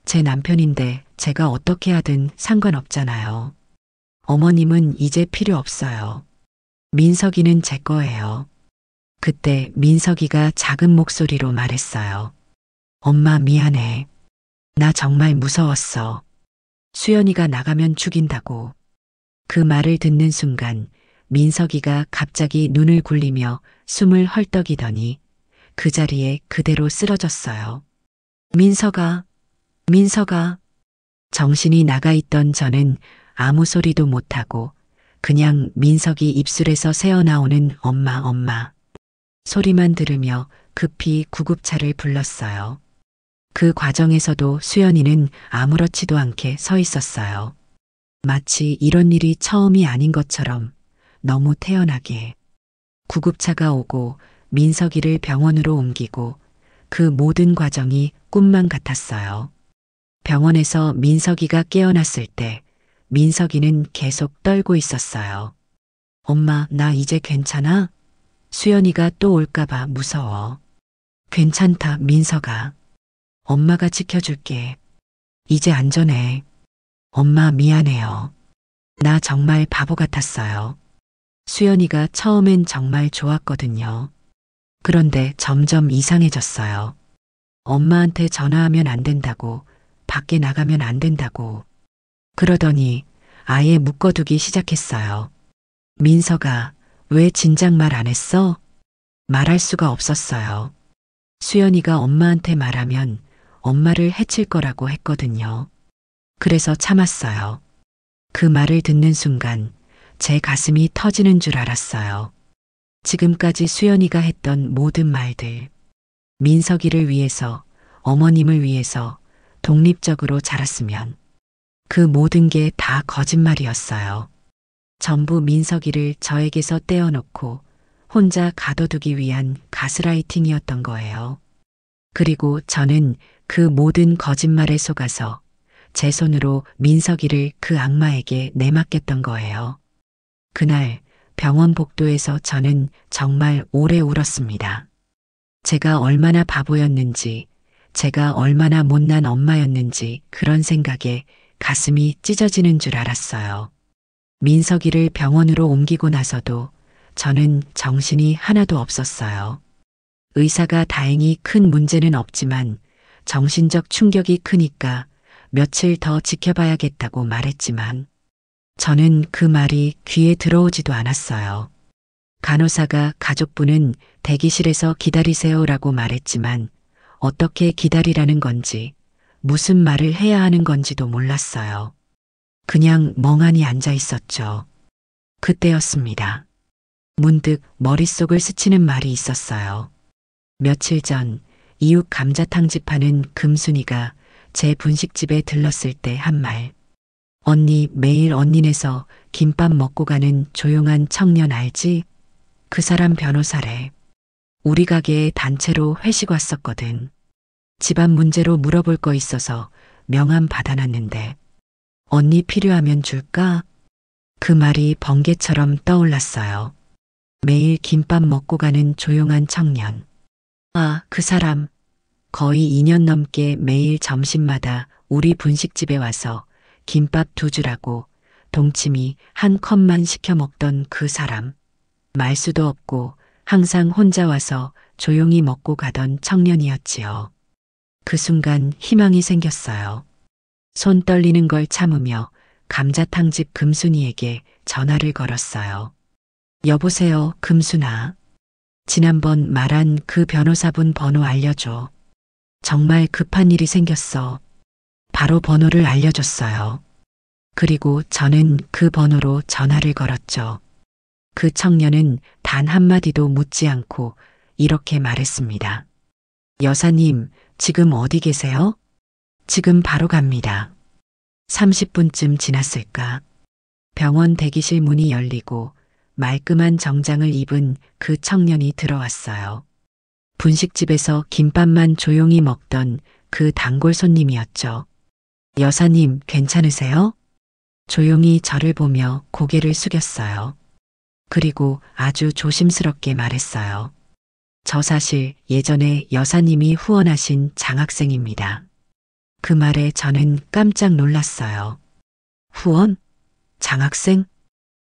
제 남편인데 제가 어떻게 하든 상관없잖아요. 어머님은 이제 필요 없어요. 민석이는 제 거예요. 그때 민석이가 작은 목소리로 말했어요. 엄마 미안해. 나 정말 무서웠어. 수연이가 나가면 죽인다고. 그 말을 듣는 순간 민석이가 갑자기 눈을 굴리며 숨을 헐떡이더니 그 자리에 그대로 쓰러졌어요. 민석아, 민석아. 정신이 나가 있던 저는 아무 소리도 못하고 그냥 민석이 입술에서 새어나오는 엄마, 엄마 소리만 들으며 급히 구급차를 불렀어요. 그 과정에서도 수연이는 아무렇지도 않게 서 있었어요. 마치 이런 일이 처음이 아닌 것처럼 너무 태연하게. 구급차가 오고 민석이를 병원으로 옮기고 그 모든 과정이 꿈만 같았어요. 병원에서 민석이가 깨어났을 때 민석이는 계속 떨고 있었어요. 엄마, 나 이제 괜찮아? 수연이가 또 올까봐 무서워. 괜찮다, 민석아. 엄마가 지켜줄게. 이제 안전해. 엄마 미안해요. 나 정말 바보 같았어요. 수연이가 처음엔 정말 좋았거든요. 그런데 점점 이상해졌어요. 엄마한테 전화하면 안 된다고, 밖에 나가면 안 된다고. 그러더니 아예 묶어두기 시작했어요. 민석아, 왜 진작 말 안 했어? 말할 수가 없었어요. 수연이가 엄마한테 말하면 엄마를 해칠 거라고 했거든요. 그래서 참았어요. 그 말을 듣는 순간 제 가슴이 터지는 줄 알았어요. 지금까지 수연이가 했던 모든 말들, 민석이를 위해서, 어머님을 위해서 독립적으로 자랐으면 그 모든 게 다 거짓말이었어요. 전부 민석이를 저에게서 떼어놓고 혼자 가둬두기 위한 가스라이팅이었던 거예요. 그리고 저는 그 모든 거짓말에 속아서 제 손으로 민석이를 그 악마에게 내맡겼던 거예요. 그날 병원 복도에서 저는 정말 오래 울었습니다. 제가 얼마나 바보였는지, 제가 얼마나 못난 엄마였는지 그런 생각에 가슴이 찢어지는 줄 알았어요. 민석이를 병원으로 옮기고 나서도 저는 정신이 하나도 없었어요. 의사가 다행히 큰 문제는 없지만 정신적 충격이 크니까 며칠 더 지켜봐야겠다고 말했지만 저는 그 말이 귀에 들어오지도 않았어요. 간호사가 가족분은 대기실에서 기다리세요라고 말했지만 어떻게 기다리라는 건지 무슨 말을 해야 하는 건지도 몰랐어요. 그냥 멍하니 앉아 있었죠. 그때였습니다. 문득 머릿속을 스치는 말이 있었어요. 며칠 전 이웃 감자탕집 하는 금순이가 제 분식집에 들렀을 때 한 말. 언니 매일 언니네서 김밥 먹고 가는 조용한 청년 알지? 그 사람 변호사래. 우리 가게에 단체로 회식 왔었거든. 집안 문제로 물어볼 거 있어서 명함 받아놨는데 언니 필요하면 줄까? 그 말이 번개처럼 떠올랐어요. 매일 김밥 먹고 가는 조용한 청년. 아, 그 사람. 거의 2년 넘게 매일 점심마다 우리 분식집에 와서 김밥 2줄하고 동치미 한 컵만 시켜 먹던 그 사람. 말수도 없고 항상 혼자 와서 조용히 먹고 가던 청년이었지요. 그 순간 희망이 생겼어요. 손 떨리는 걸 참으며 감자탕집 금순이에게 전화를 걸었어요. 여보세요, 금순아. 지난번 말한 그 변호사분 번호 알려줘. 정말 급한 일이 생겼어. 바로 번호를 알려줬어요. 그리고 저는 그 번호로 전화를 걸었죠. 그 청년은 단 한마디도 묻지 않고 이렇게 말했습니다. 여사님, 지금 어디 계세요? 지금 바로 갑니다. 30분쯤 지났을까? 병원 대기실 문이 열리고 말끔한 정장을 입은 그 청년이 들어왔어요. 분식집에서 김밥만 조용히 먹던 그 단골 손님이었죠. 여사님, 괜찮으세요? 조용히 저를 보며 고개를 숙였어요. 그리고 아주 조심스럽게 말했어요. 저 사실 예전에 여사님이 후원하신 장학생입니다. 그 말에 저는 깜짝 놀랐어요. 후원? 장학생?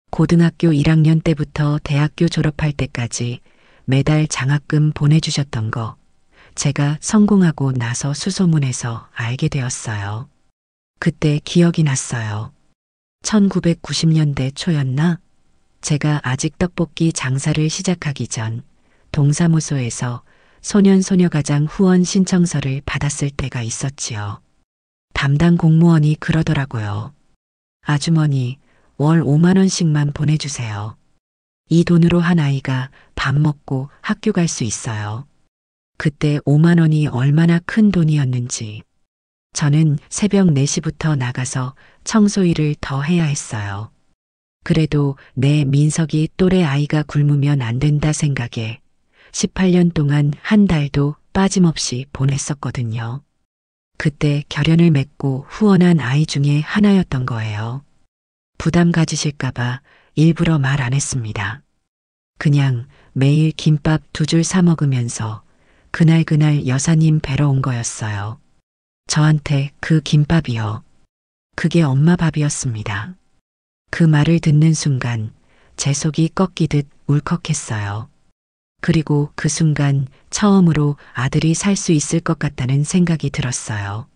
고등학교 1학년 때부터 대학교 졸업할 때까지 매달 장학금 보내주셨던 거 제가 성공하고 나서 수소문해서 알게 되었어요. 그때 기억이 났어요. 1990년대 초였나? 제가 아직 떡볶이 장사를 시작하기 전 동사무소에서 소년소녀가장 후원 신청서를 받았을 때가 있었지요. 담당 공무원이 그러더라고요. 아주머니, 월 5만 원씩만 보내주세요. 이 돈으로 한 아이가 밥 먹고 학교 갈 수 있어요. 그때 5만 원이 얼마나 큰 돈이었는지. 저는 새벽 4시부터 나가서 청소 일을 더 해야 했어요. 그래도 내 민석이 또래 아이가 굶으면 안 된다 생각에 18년 동안 한 달도 빠짐없이 보냈었거든요. 그때 결연을 맺고 후원한 아이 중에 하나였던 거예요. 부담 가지실까봐 일부러 말 안 했습니다. 그냥 매일 김밥 2줄 사 먹으면서 그날 여사님 뵈러 온 거였어요. 저한테 그 김밥이요. 그게 엄마 밥이었습니다. 그 말을 듣는 순간 제 속이 꺾이듯 울컥했어요. 그리고 그 순간 처음으로 아들이 살 수 있을 것 같다는 생각이 들었어요.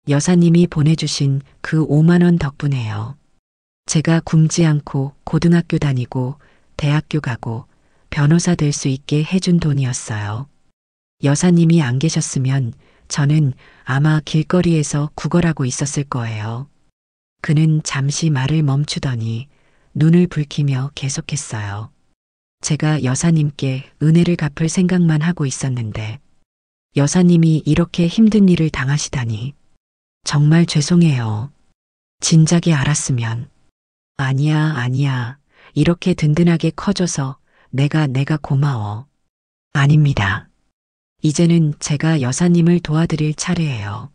여사님이 보내주신 그 5만 원 덕분에요. 제가 굶지 않고 고등학교 다니고 대학교 가고 변호사 될 수 있게 해준 돈이었어요. 여사님이 안 계셨으면 저는 아마 길거리에서 구걸하고 있었을 거예요. 그는 잠시 말을 멈추더니 눈을 붉히며 계속했어요. 제가 여사님께 은혜를 갚을 생각만 하고 있었는데 여사님이 이렇게 힘든 일을 당하시다니 정말 죄송해요. 진작에 알았으면. 아니야. 이렇게 든든하게 커줘서 내가 고마워. 아닙니다. 이제는 제가 여사님을 도와드릴 차례예요.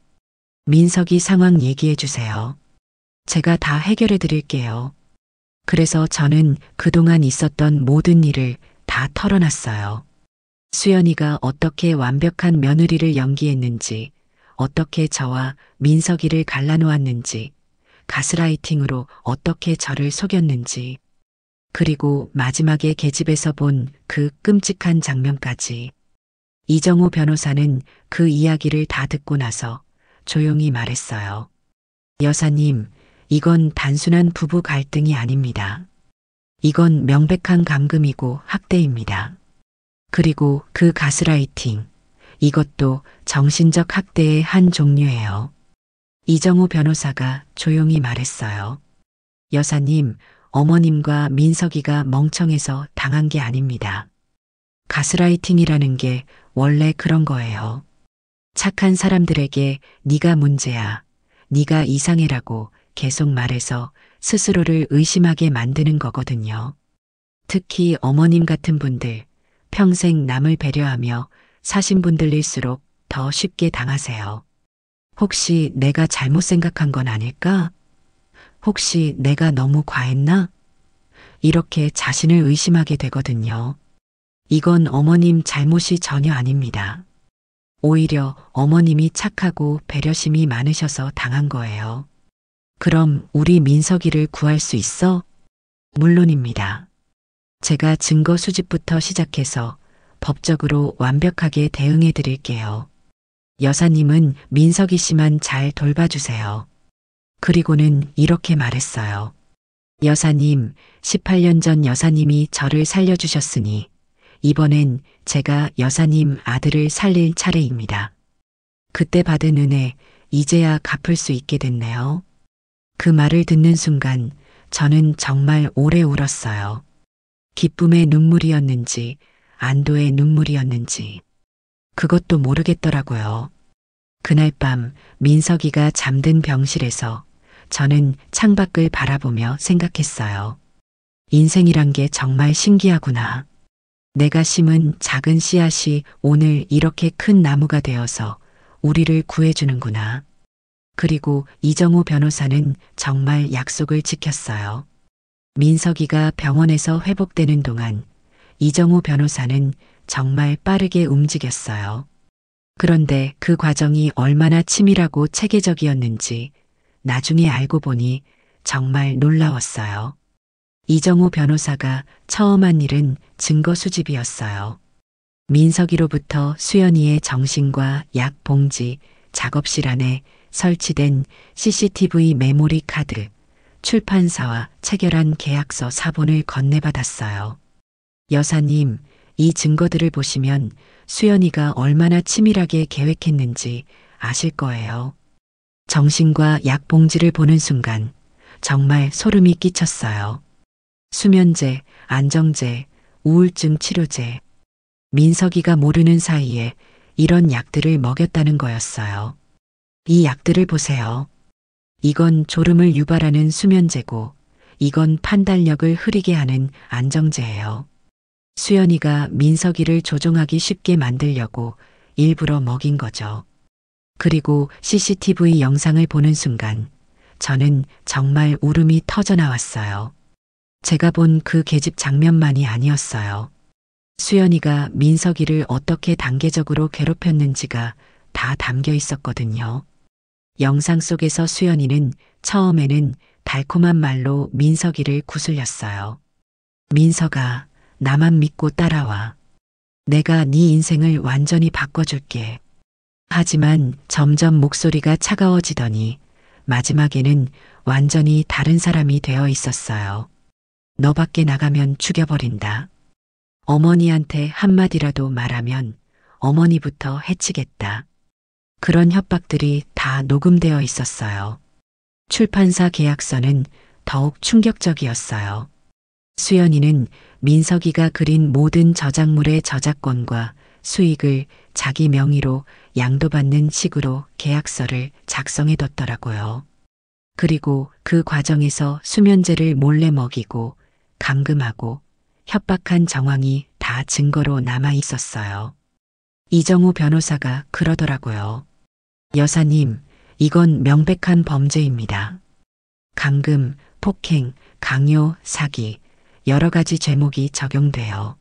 민석이 상황 얘기해 주세요. 제가 다 해결해 드릴게요. 그래서 저는 그동안 있었던 모든 일을 다 털어놨어요. 수연이가 어떻게 완벽한 며느리를 연기했는지, 어떻게 저와 민석이를 갈라놓았는지, 가스라이팅으로 어떻게 저를 속였는지, 그리고 마지막에 계집에서 본 그 끔찍한 장면까지. 이정호 변호사는 그 이야기를 다 듣고 나서 조용히 말했어요. 여사님, 이건 단순한 부부 갈등이 아닙니다. 이건 명백한 감금이고 학대입니다. 그리고 그 가스라이팅, 이것도 정신적 학대의 한 종류예요. 이정호 변호사가 조용히 말했어요. 여사님, 어머님과 민석이가 멍청해서 당한 게 아닙니다. 가스라이팅이라는 게 원래 그런 거예요. 착한 사람들에게 네가 문제야, 네가 이상해라고 계속 말해서 스스로를 의심하게 만드는 거거든요. 특히 어머님 같은 분들, 평생 남을 배려하며 사신 분들일수록 더 쉽게 당하세요. 혹시 내가 잘못 생각한 건 아닐까? 혹시 내가 너무 과했나? 이렇게 자신을 의심하게 되거든요. 이건 어머님 잘못이 전혀 아닙니다. 오히려 어머님이 착하고 배려심이 많으셔서 당한 거예요. 그럼 우리 민석이를 구할 수 있어? 물론입니다. 제가 증거 수집부터 시작해서 법적으로 완벽하게 대응해 드릴게요. 여사님은 민석이 씨만 잘 돌봐주세요. 그리고는 이렇게 말했어요. 여사님, 18년 전 여사님이 저를 살려주셨으니 이번엔 제가 여사님 아들을 살릴 차례입니다. 그때 받은 은혜 이제야 갚을 수 있게 됐네요. 그 말을 듣는 순간 저는 정말 오래 울었어요. 기쁨의 눈물이었는지 안도의 눈물이었는지 그것도 모르겠더라고요. 그날 밤 민석이가 잠든 병실에서 저는 창밖을 바라보며 생각했어요. 인생이란 게 정말 신기하구나. 내가 심은 작은 씨앗이 오늘 이렇게 큰 나무가 되어서 우리를 구해주는구나. 그리고 이정우 변호사는 정말 약속을 지켰어요. 민석이가 병원에서 회복되는 동안 이정우 변호사는 정말 빠르게 움직였어요. 그런데 그 과정이 얼마나 치밀하고 체계적이었는지 나중에 알고 보니 정말 놀라웠어요. 이정우 변호사가 처음 한 일은 증거 수집이었어요. 민석이로부터 수연이의 정신과 약 봉지, 작업실 안에 설치된 CCTV 메모리 카드, 출판사와 체결한 계약서 사본을 건네받았어요. 여사님, 이 증거들을 보시면 수연이가 얼마나 치밀하게 계획했는지 아실 거예요. 정신과 약 봉지를 보는 순간 정말 소름이 끼쳤어요. 수면제, 안정제, 우울증 치료제. 민석이가 모르는 사이에 이런 약들을 먹였다는 거였어요. 이 약들을 보세요. 이건 졸음을 유발하는 수면제고, 이건 판단력을 흐리게 하는 안정제예요. 수연이가 민석이를 조종하기 쉽게 만들려고 일부러 먹인 거죠. 그리고 CCTV 영상을 보는 순간 저는 정말 울음이 터져 나왔어요. 제가 본 그 계집 장면만이 아니었어요. 수연이가 민석이를 어떻게 단계적으로 괴롭혔는지가 다 담겨 있었거든요. 영상 속에서 수연이는 처음에는 달콤한 말로 민석이를 구슬렸어요. 민석아, 나만 믿고 따라와. 내가 네 인생을 완전히 바꿔줄게. 하지만 점점 목소리가 차가워지더니 마지막에는 완전히 다른 사람이 되어 있었어요. 너 밖에 나가면 죽여버린다. 어머니한테 한마디라도 말하면 어머니부터 해치겠다. 그런 협박들이 다 녹음되어 있었어요. 출판사 계약서는 더욱 충격적이었어요. 수연이는 민석이가 그린 모든 저작물의 저작권과 수익을 자기 명의로 양도받는 식으로 계약서를 작성해뒀더라고요. 그리고 그 과정에서 수면제를 몰래 먹이고 감금하고 협박한 정황이 다 증거로 남아 있었어요. 이정우 변호사가 그러더라고요. 여사님, 이건 명백한 범죄입니다. 감금, 폭행, 강요, 사기, 여러 가지 죄목이 적용돼요.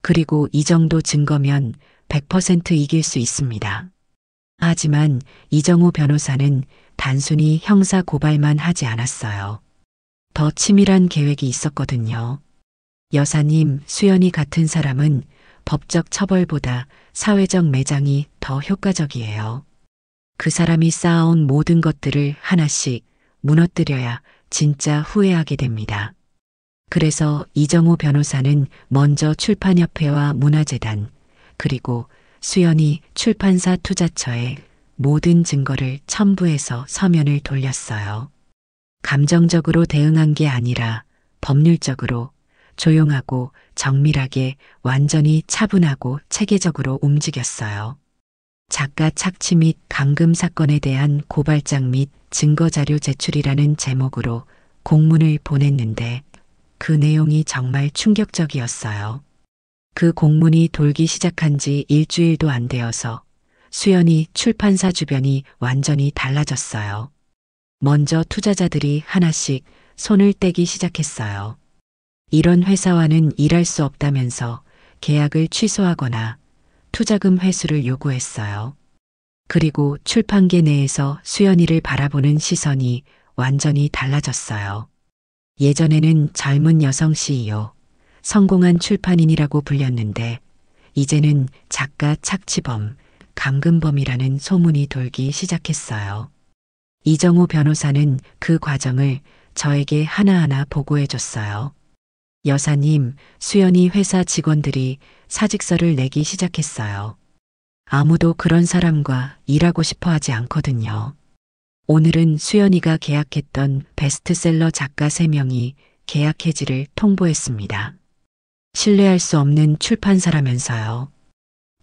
그리고 이 정도 증거면 100% 이길 수 있습니다. 하지만 이정우 변호사는 단순히 형사 고발만 하지 않았어요. 더 치밀한 계획이 있었거든요. 여사님, 수연이 같은 사람은 법적 처벌보다 사회적 매장이 더 효과적이에요. 그 사람이 쌓아온 모든 것들을 하나씩 무너뜨려야 진짜 후회하게 됩니다. 그래서 이정우 변호사는 먼저 출판협회와 문화재단, 그리고 수연이 출판사 투자처에 모든 증거를 첨부해서 서면을 돌렸어요. 감정적으로 대응한 게 아니라 법률적으로 조용하고 정밀하게 완전히 차분하고 체계적으로 움직였어요. 작가 착취 및 감금 사건에 대한 고발장 및 증거자료 제출이라는 제목으로 공문을 보냈는데 그 내용이 정말 충격적이었어요. 그 공문이 돌기 시작한 지 일주일도 안 되어서 수연이 출판사 주변이 완전히 달라졌어요. 먼저 투자자들이 하나씩 손을 떼기 시작했어요. 이런 회사와는 일할 수 없다면서 계약을 취소하거나 투자금 회수를 요구했어요. 그리고 출판계 내에서 수연이를 바라보는 시선이 완전히 달라졌어요. 예전에는 젊은 여성 CEO, 성공한 출판인이라고 불렸는데 이제는 작가 착취범, 감금범이라는 소문이 돌기 시작했어요. 이정우 변호사는 그 과정을 저에게 하나하나 보고해 줬어요. 여사님, 수연이 회사 직원들이 사직서를 내기 시작했어요. 아무도 그런 사람과 일하고 싶어 하지 않거든요. 오늘은 수연이가 계약했던 베스트셀러 작가 3명이 계약 해지를 통보했습니다. 신뢰할 수 없는 출판사라면서요.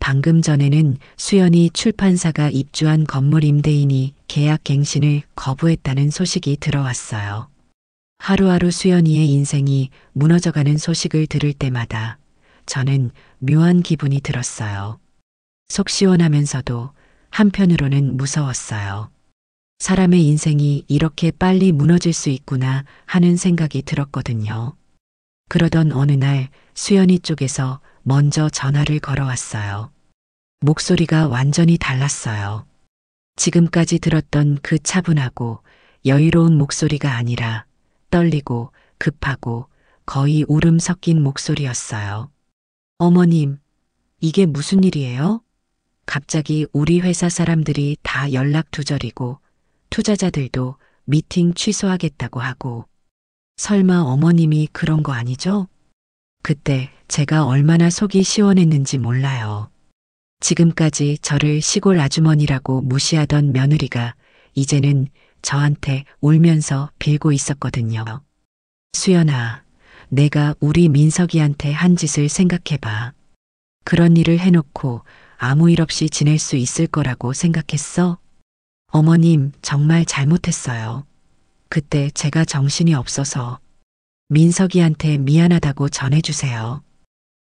방금 전에는 수연이 출판사가 입주한 건물 임대인이 계약 갱신을 거부했다는 소식이 들어왔어요. 하루하루 수연이의 인생이 무너져가는 소식을 들을 때마다 저는 묘한 기분이 들었어요. 속 시원하면서도 한편으로는 무서웠어요. 사람의 인생이 이렇게 빨리 무너질 수 있구나 하는 생각이 들었거든요. 그러던 어느 날 수연이 쪽에서 먼저 전화를 걸어왔어요. 목소리가 완전히 달랐어요. 지금까지 들었던 그 차분하고 여유로운 목소리가 아니라 떨리고 급하고 거의 울음 섞인 목소리였어요. 어머님, 이게 무슨 일이에요? 갑자기 우리 회사 사람들이 다 연락 두절이고 투자자들도 미팅 취소하겠다고 하고 설마 어머님이 그런 거 아니죠? 그때 제가 얼마나 속이 시원했는지 몰라요. 지금까지 저를 시골 아주머니라고 무시하던 며느리가 이제는 저한테 울면서 빌고 있었거든요. 수연아, 내가 우리 민석이한테 한 짓을 생각해봐. 그런 일을 해놓고 아무 일 없이 지낼 수 있을 거라고 생각했어? 어머님, 정말 잘못했어요. 그때 제가 정신이 없어서 민석이한테 미안하다고 전해주세요.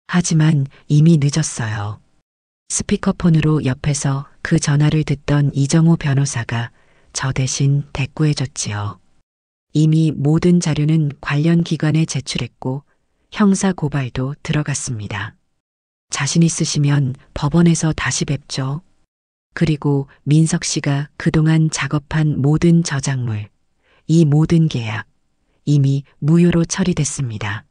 하지만 이미 늦었어요. 스피커폰으로 옆에서 그 전화를 듣던 이정우 변호사가 저 대신 대꾸해줬지요. 이미 모든 자료는 관련 기관에 제출했고 형사 고발도 들어갔습니다. 자신 있으시면 법원에서 다시 뵙죠. 그리고 민석 씨가 그동안 작업한 모든 저작물, 이 모든 계약, 이미 무효로 처리됐습니다.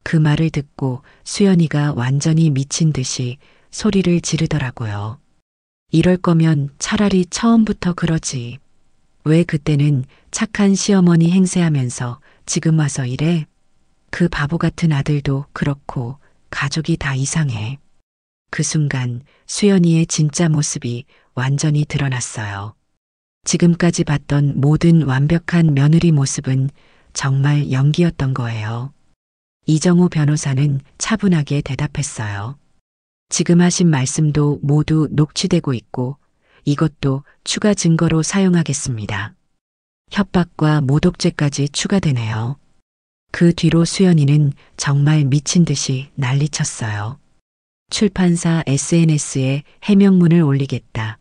그 말을 듣고 수연이가 완전히 미친 듯이 소리를 지르더라고요. 이럴 거면 차라리 처음부터 그러지. 왜 그때는 착한 시어머니 행세하면서 지금 와서 이래? 그 바보 같은 아들도 그렇고 가족이 다 이상해. 그 순간 수연이의 진짜 모습이 완전히 드러났어요. 지금까지 봤던 모든 완벽한 며느리 모습은 정말 연기였던 거예요. 이정우 변호사는 차분하게 대답했어요. 지금 하신 말씀도 모두 녹취되고 있고 이것도 추가 증거로 사용하겠습니다. 협박과 모독죄까지 추가되네요. 그 뒤로 수연이는 정말 미친 듯이 난리쳤어요. 출판사 SNS에 해명문을 올리겠다.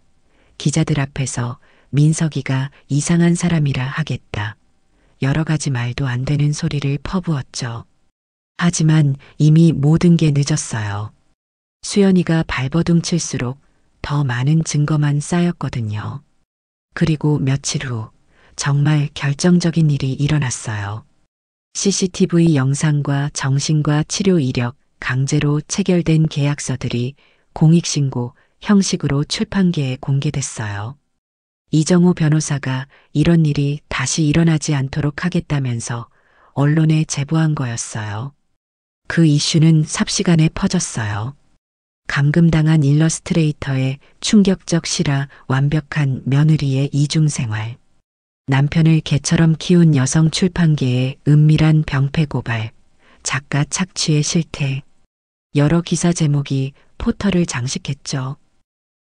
기자들 앞에서 민석이가 이상한 사람이라 하겠다. 여러 가지 말도 안 되는 소리를 퍼부었죠. 하지만 이미 모든 게 늦었어요. 수연이가 발버둥 칠수록 더 많은 증거만 쌓였거든요. 그리고 며칠 후 정말 결정적인 일이 일어났어요. CCTV 영상과 정신과 치료 이력, 강제로 체결된 계약서들이 공익신고 형식으로 출판계에 공개됐어요. 이정우 변호사가 이런 일이 다시 일어나지 않도록 하겠다면서 언론에 제보한 거였어요. 그 이슈는 삽시간에 퍼졌어요. 감금당한 일러스트레이터의 충격적 실화, 완벽한 며느리의 이중생활, 남편을 개처럼 키운 여성 출판계의 은밀한 병폐 고발, 작가 착취의 실태, 여러 기사 제목이 포털을 장식했죠.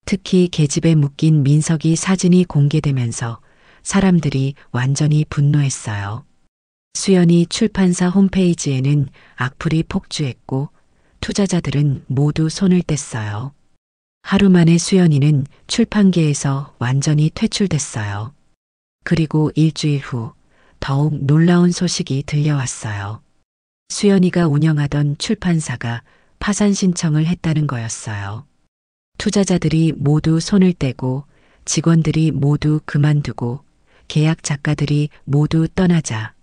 특히 계집에 묶인 민석이 사진이 공개되면서 사람들이 완전히 분노했어요. 수연이 출판사 홈페이지에는 악플이 폭주했고 투자자들은 모두 손을 뗐어요. 하루 만에 수연이는 출판계에서 완전히 퇴출됐어요. 그리고 일주일 후 더욱 놀라운 소식이 들려왔어요. 수연이가 운영하던 출판사가 파산 신청을 했다는 거였어요. 투자자들이 모두 손을 떼고 직원들이 모두 그만두고 계약 작가들이 모두 떠나자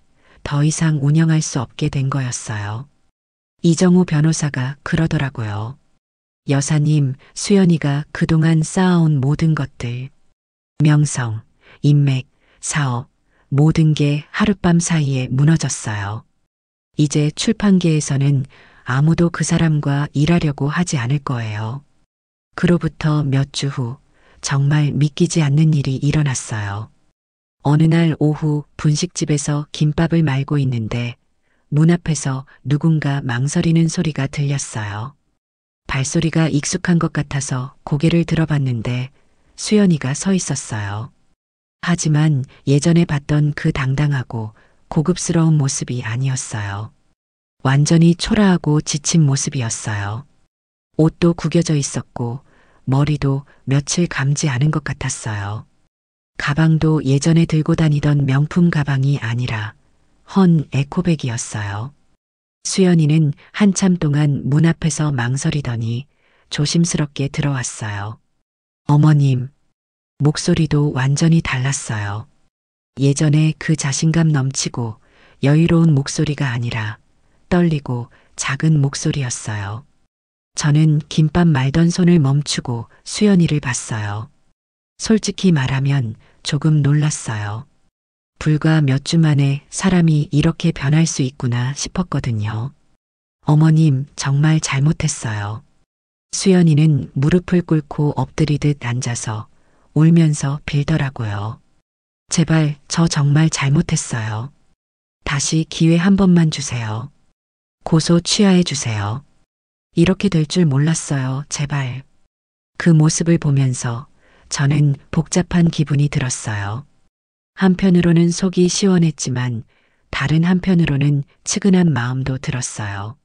더 이상 운영할 수 없게 된 거였어요. 이정우 변호사가 그러더라고요. 여사님, 수연이가 그동안 쌓아온 모든 것들, 명성, 인맥, 사업, 모든 게 하룻밤 사이에 무너졌어요. 이제 출판계에서는 아무도 그 사람과 일하려고 하지 않을 거예요. 그로부터 몇 주 후 정말 믿기지 않는 일이 일어났어요. 어느 날 오후 분식집에서 김밥을 말고 있는데 문 앞에서 누군가 망설이는 소리가 들렸어요. 발소리가 익숙한 것 같아서 고개를 들어봤는데 수연이가 서 있었어요. 하지만 예전에 봤던 그 당당하고 고급스러운 모습이 아니었어요. 완전히 초라하고 지친 모습이었어요. 옷도 구겨져 있었고 머리도 며칠 감지 않은 것 같았어요. 가방도 예전에 들고 다니던 명품 가방이 아니라 헌 에코백이었어요. 수연이는 한참 동안 문 앞에서 망설이더니 조심스럽게 들어왔어요. 어머님, 목소리도 완전히 달랐어요. 예전에 그 자신감 넘치고 여유로운 목소리가 아니라 떨리고 작은 목소리였어요. 저는 김밥 말던 손을 멈추고 수연이를 봤어요. 솔직히 말하면 조금 놀랐어요. 불과 몇 주 만에 사람이 이렇게 변할 수 있구나 싶었거든요. 어머님, 정말 잘못했어요. 수연이는 무릎을 꿇고 엎드리듯 앉아서 울면서 빌더라고요. 제발 저 정말 잘못했어요. 다시 기회 한 번만 주세요. 고소 취하해 주세요. 이렇게 될 줄 몰랐어요. 제발. 그 모습을 보면서 저는 복잡한 기분이 들었어요. 한편으로는 속이 시원했지만 다른 한편으로는 측은한 마음도 들었어요.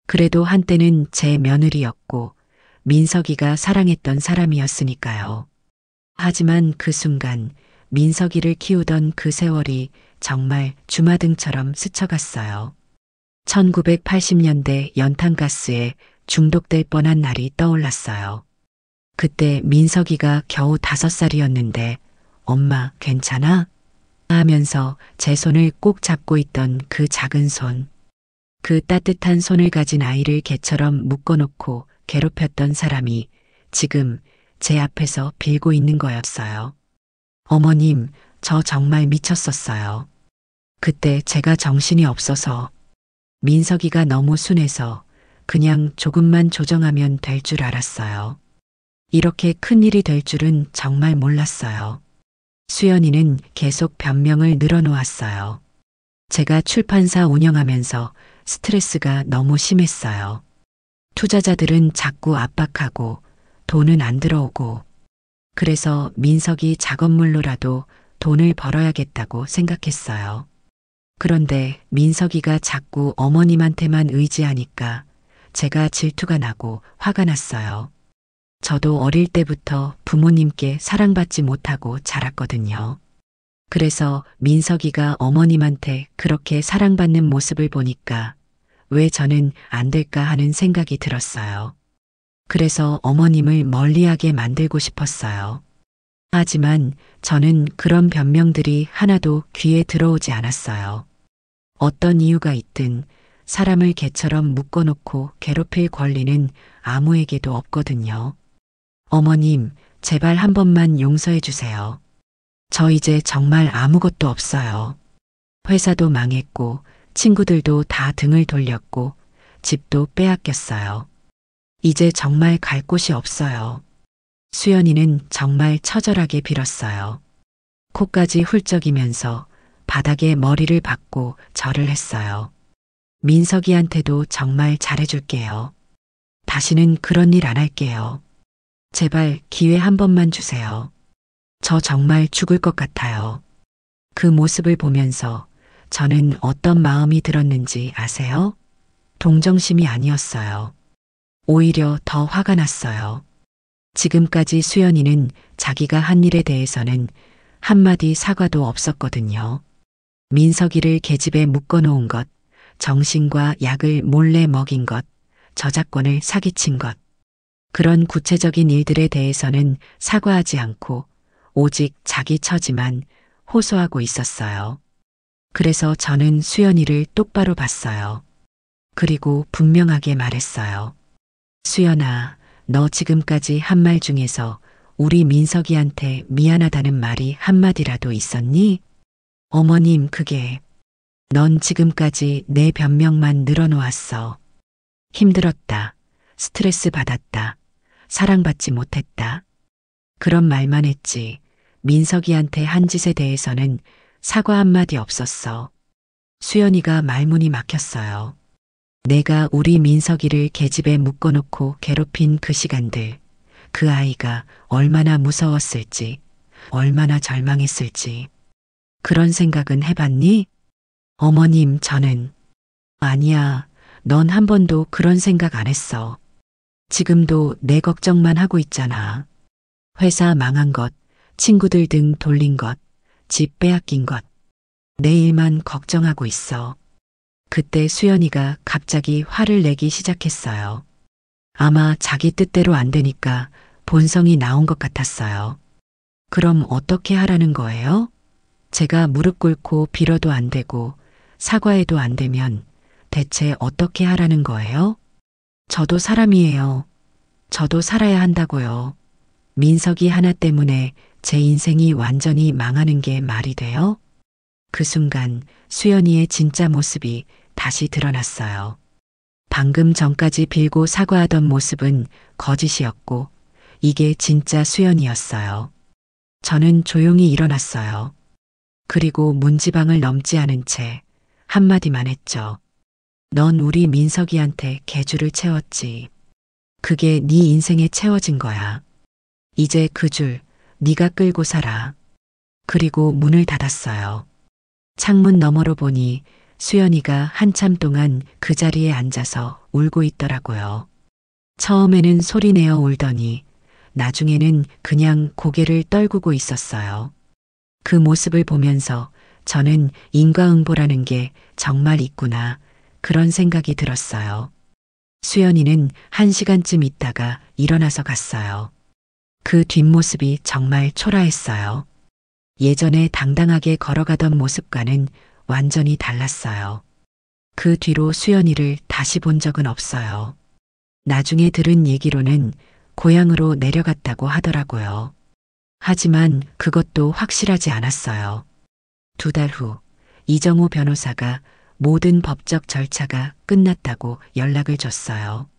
그래도 한때는 제 며느리였고 민석이가 사랑했던 사람이었으니까요. 하지만 그 순간 민석이를 키우던 그 세월이 정말 주마등처럼 스쳐갔어요. 1980년대 연탄가스에 중독될 뻔한 날이 떠올랐어요. 그때 민석이가 겨우 5살이었는데 엄마 괜찮아? 하면서 제 손을 꼭 잡고 있던 그 작은 손. 그 따뜻한 손을 가진 아이를 개처럼 묶어놓고 괴롭혔던 사람이 지금 제 앞에서 빌고 있는 거였어요. 어머님, 저 정말 미쳤었어요. 그때 제가 정신이 없어서 민석이가 너무 순해서 그냥 조금만 조정하면 될 줄 알았어요. 이렇게 큰일이 될 줄은 정말 몰랐어요. 수연이는 계속 변명을 늘어놓았어요. 제가 출판사 운영하면서 스트레스가 너무 심했어요. 투자자들은 자꾸 압박하고 돈은 안 들어오고 그래서 민석이 작업물로라도 돈을 벌어야겠다고 생각했어요. 그런데 민석이가 자꾸 어머님한테만 의지하니까 제가 질투가 나고 화가 났어요. 저도 어릴 때부터 부모님께 사랑받지 못하고 자랐거든요. 그래서 민석이가 어머님한테 그렇게 사랑받는 모습을 보니까 왜 저는 안 될까 하는 생각이 들었어요. 그래서 어머님을 멀리하게 만들고 싶었어요. 하지만 저는 그런 변명들이 하나도 귀에 들어오지 않았어요. 어떤 이유가 있든 사람을 개처럼 묶어놓고 괴롭힐 권리는 아무에게도 없거든요. 어머님, 제발 한 번만 용서해 주세요. 저 이제 정말 아무것도 없어요. 회사도 망했고 친구들도 다 등을 돌렸고 집도 빼앗겼어요. 이제 정말 갈 곳이 없어요. 수연이는 정말 처절하게 빌었어요. 코까지 훌쩍이면서 바닥에 머리를 박고 절을 했어요. 민석이한테도 정말 잘해줄게요. 다시는 그런 일 안 할게요. 제발 기회 한 번만 주세요. 저 정말 죽을 것 같아요. 그 모습을 보면서 저는 어떤 마음이 들었는지 아세요? 동정심이 아니었어요. 오히려 더 화가 났어요. 지금까지 수연이는 자기가 한 일에 대해서는 한마디 사과도 없었거든요. 민석이를 계집에 묶어놓은 것, 정신과 약을 몰래 먹인 것, 저작권을 사기친 것. 그런 구체적인 일들에 대해서는 사과하지 않고 오직 자기 처지만 호소하고 있었어요. 그래서 저는 수연이를 똑바로 봤어요. 그리고 분명하게 말했어요. 수연아, 너 지금까지 한 말 중에서 우리 민석이한테 미안하다는 말이 한마디라도 있었니? 어머님, 넌 지금까지 내 변명만 늘어놓았어. 힘들었다. 스트레스 받았다. 사랑받지 못했다. 그런 말만 했지. 민석이한테 한 짓에 대해서는 사과 한마디 없었어. 수연이가 말문이 막혔어요. 내가 우리 민석이를 계집에 묶어놓고 괴롭힌 그 시간들, 그 아이가 얼마나 무서웠을지, 얼마나 절망했을지. 그런 생각은 해봤니? 어머님, 저는 아니야. 넌 한 번도 그런 생각 안 했어. 지금도 내 걱정만 하고 있잖아. 회사 망한 것, 친구들 등 돌린 것, 집 빼앗긴 것. 내 일만 걱정하고 있어. 그때 수연이가 갑자기 화를 내기 시작했어요. 아마 자기 뜻대로 안 되니까 본성이 나온 것 같았어요. 그럼 어떻게 하라는 거예요? 제가 무릎 꿇고 빌어도 안 되고 사과해도 안 되면 대체 어떻게 하라는 거예요? 저도 사람이에요. 저도 살아야 한다고요. 민석이 하나 때문에 제 인생이 완전히 망하는 게 말이 돼요? 그 순간 수연이의 진짜 모습이 다시 드러났어요. 방금 전까지 빌고 사과하던 모습은 거짓이었고 이게 진짜 수연이었어요. 저는 조용히 일어났어요. 그리고 문지방을 넘지 않은 채 한마디만 했죠. 넌 우리 민석이한테 개줄을 채웠지. 그게 네 인생에 채워진 거야. 이제 그 줄 네가 끌고 살아. 그리고 문을 닫았어요. 창문 너머로 보니 수연이가 한참 동안 그 자리에 앉아서 울고 있더라고요. 처음에는 소리내어 울더니 나중에는 그냥 고개를 떨구고 있었어요. 그 모습을 보면서 저는 인과응보라는 게 정말 있구나 그런 생각이 들었어요. 수연이는 1시간쯤 있다가 일어나서 갔어요. 그 뒷모습이 정말 초라했어요. 예전에 당당하게 걸어가던 모습과는 완전히 달랐어요. 그 뒤로 수연이를 다시 본 적은 없어요. 나중에 들은 얘기로는 고향으로 내려갔다고 하더라고요. 하지만 그것도 확실하지 않았어요. 2달 후 이정호 변호사가 모든 법적 절차가 끝났다고 연락을 줬어요.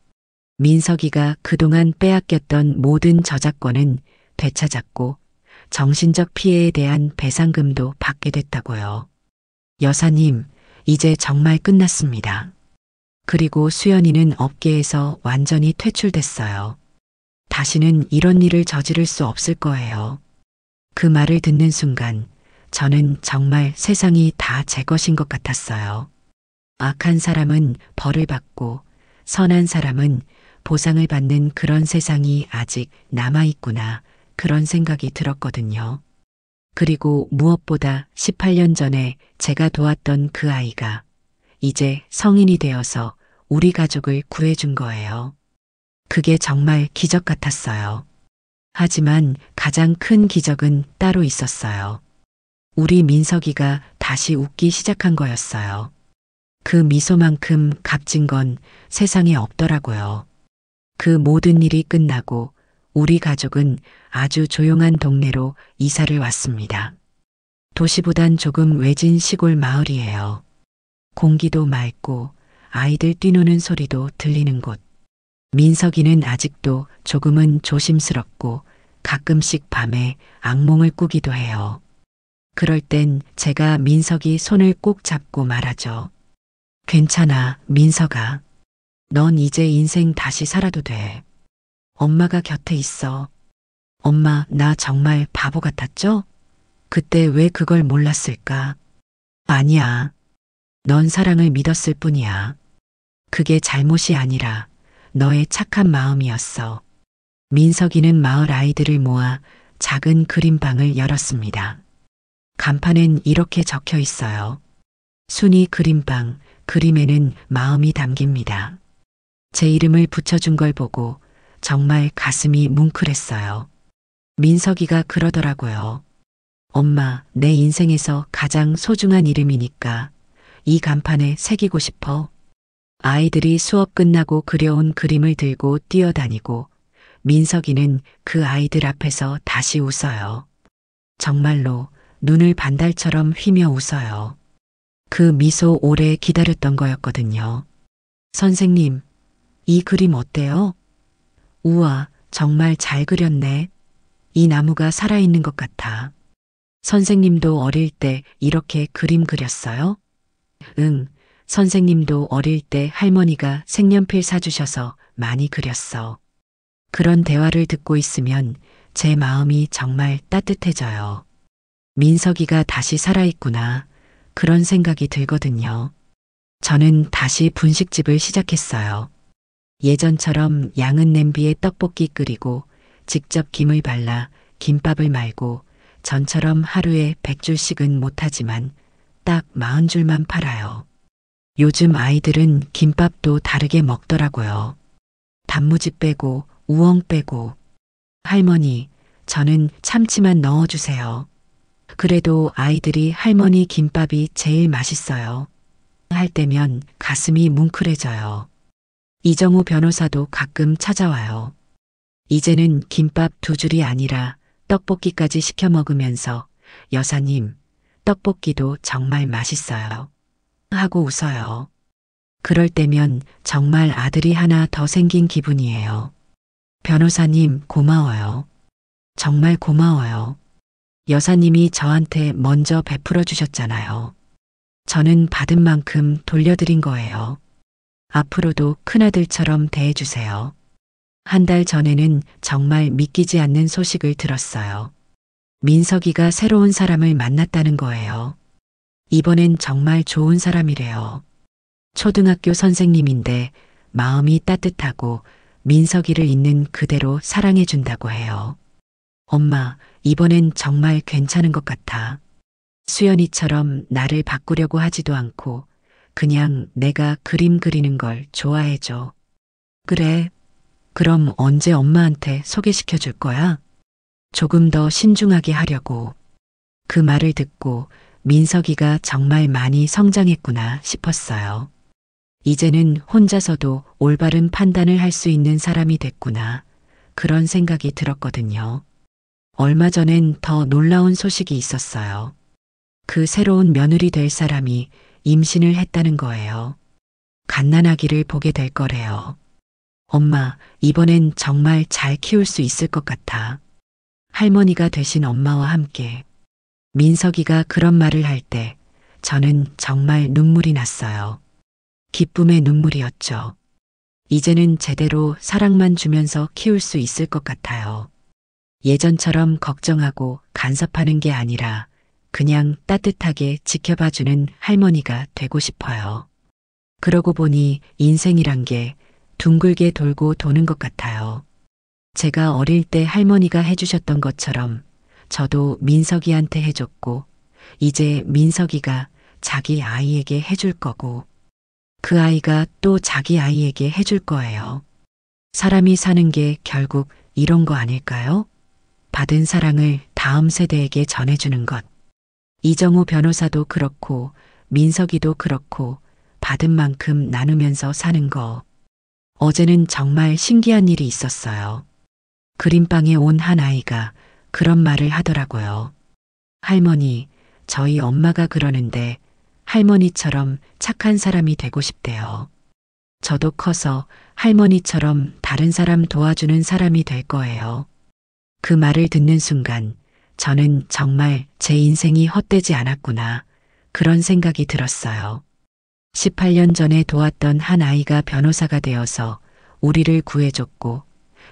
민석이가 그동안 빼앗겼던 모든 저작권은 되찾았고 정신적 피해에 대한 배상금도 받게 됐다고요. 여사님, 이제 정말 끝났습니다. 그리고 수연이는 업계에서 완전히 퇴출됐어요. 다시는 이런 일을 저지를 수 없을 거예요. 그 말을 듣는 순간 저는 정말 세상이 다 제 것인 것 같았어요. 악한 사람은 벌을 받고 선한 사람은 보상을 받는 그런 세상이 아직 남아있구나 그런 생각이 들었거든요. 그리고 무엇보다 18년 전에 제가 도왔던 그 아이가 이제 성인이 되어서 우리 가족을 구해준 거예요. 그게 정말 기적 같았어요. 하지만 가장 큰 기적은 따로 있었어요. 우리 민석이가 다시 웃기 시작한 거였어요. 그 미소만큼 값진 건 세상에 없더라고요. 그 모든 일이 끝나고 우리 가족은 아주 조용한 동네로 이사를 왔습니다. 도시보단 조금 외진 시골 마을이에요. 공기도 맑고 아이들 뛰노는 소리도 들리는 곳. 민석이는 아직도 조금은 조심스럽고 가끔씩 밤에 악몽을 꾸기도 해요. 그럴 땐 제가 민석이 손을 꼭 잡고 말하죠. 괜찮아, 민석아. 넌 이제 인생 다시 살아도 돼. 엄마가 곁에 있어. 엄마, 나 정말 바보 같았죠? 그때 왜 그걸 몰랐을까? 아니야. 넌 사랑을 믿었을 뿐이야. 그게 잘못이 아니라 너의 착한 마음이었어. 민석이는 마을 아이들을 모아 작은 그림방을 열었습니다. 간판엔 이렇게 적혀 있어요. 순이 그림방, 그림에는 마음이 담깁니다. 제 이름을 붙여준 걸 보고 정말 가슴이 뭉클했어요. 민석이가 그러더라고요. 엄마, 내 인생에서 가장 소중한 이름이니까 이 간판에 새기고 싶어. 아이들이 수업 끝나고 그려온 그림을 들고 뛰어다니고 민석이는 그 아이들 앞에서 다시 웃어요. 정말로 눈을 반달처럼 휘며 웃어요. 그 미소 오래 기다렸던 거였거든요. 선생님, 이 그림 어때요? 우와, 정말 잘 그렸네. 이 나무가 살아있는 것 같아. 선생님도 어릴 때 이렇게 그림 그렸어요? 응, 선생님도 어릴 때 할머니가 색연필 사주셔서 많이 그렸어. 그런 대화를 듣고 있으면 제 마음이 정말 따뜻해져요. 민석이가 다시 살아있구나. 그런 생각이 들거든요. 저는 다시 분식집을 시작했어요. 예전처럼 양은 냄비에 떡볶이 끓이고 직접 김을 발라 김밥을 말고 전처럼 하루에 100줄씩은 못하지만 딱 40줄만 팔아요. 요즘 아이들은 김밥도 다르게 먹더라고요. 단무지 빼고 우엉 빼고. 할머니, 저는 참치만 넣어주세요. 그래도 아이들이 할머니 김밥이 제일 맛있어요. 할 때면 가슴이 뭉클해져요. 이정우 변호사도 가끔 찾아와요. 이제는 김밥 2줄이 아니라 떡볶이까지 시켜 먹으면서 여사님, 떡볶이도 정말 맛있어요. 하고 웃어요. 그럴 때면 정말 아들이 하나 더 생긴 기분이에요. 변호사님 고마워요. 정말 고마워요. 여사님이 저한테 먼저 베풀어 주셨잖아요. 저는 받은 만큼 돌려드린 거예요. 앞으로도 큰아들처럼 대해주세요. 한 달 전에는 정말 믿기지 않는 소식을 들었어요. 민석이가 새로운 사람을 만났다는 거예요. 이번엔 정말 좋은 사람이래요. 초등학교 선생님인데 마음이 따뜻하고 민석이를 있는 그대로 사랑해준다고 해요. 엄마, 이번엔 정말 괜찮은 것 같아. 수연이처럼 나를 바꾸려고 하지도 않고 그냥 내가 그림 그리는 걸 좋아해줘. 그래. 그럼 언제 엄마한테 소개시켜 줄 거야? 조금 더 신중하게 하려고. 그 말을 듣고 민석이가 정말 많이 성장했구나 싶었어요. 이제는 혼자서도 올바른 판단을 할 수 있는 사람이 됐구나. 그런 생각이 들었거든요. 얼마 전엔 더 놀라운 소식이 있었어요. 그 새로운 며느리 될 사람이 임신을 했다는 거예요. 갓난아기를 보게 될 거래요. 엄마, 이번엔 정말 잘 키울 수 있을 것 같아. 할머니가 되신 엄마와 함께. 민석이가 그런 말을 할 때 저는 정말 눈물이 났어요. 기쁨의 눈물이었죠. 이제는 제대로 사랑만 주면서 키울 수 있을 것 같아요. 예전처럼 걱정하고 간섭하는 게 아니라 그냥 따뜻하게 지켜봐주는 할머니가 되고 싶어요. 그러고 보니 인생이란 게 둥글게 돌고 도는 것 같아요. 제가 어릴 때 할머니가 해주셨던 것처럼 저도 민석이한테 해줬고 이제 민석이가 자기 아이에게 해줄 거고 그 아이가 또 자기 아이에게 해줄 거예요. 사람이 사는 게 결국 이런 거 아닐까요? 받은 사랑을 다음 세대에게 전해주는 것. 이정우 변호사도 그렇고 민석이도 그렇고 받은 만큼 나누면서 사는 거. 어제는 정말 신기한 일이 있었어요. 그림방에 온 한 아이가 그런 말을 하더라고요. 할머니, 저희 엄마가 그러는데 할머니처럼 착한 사람이 되고 싶대요. 저도 커서 할머니처럼 다른 사람 도와주는 사람이 될 거예요. 그 말을 듣는 순간 저는 정말 제 인생이 헛되지 않았구나. 그런 생각이 들었어요. 18년 전에 도왔던 한 아이가 변호사가 되어서 우리를 구해줬고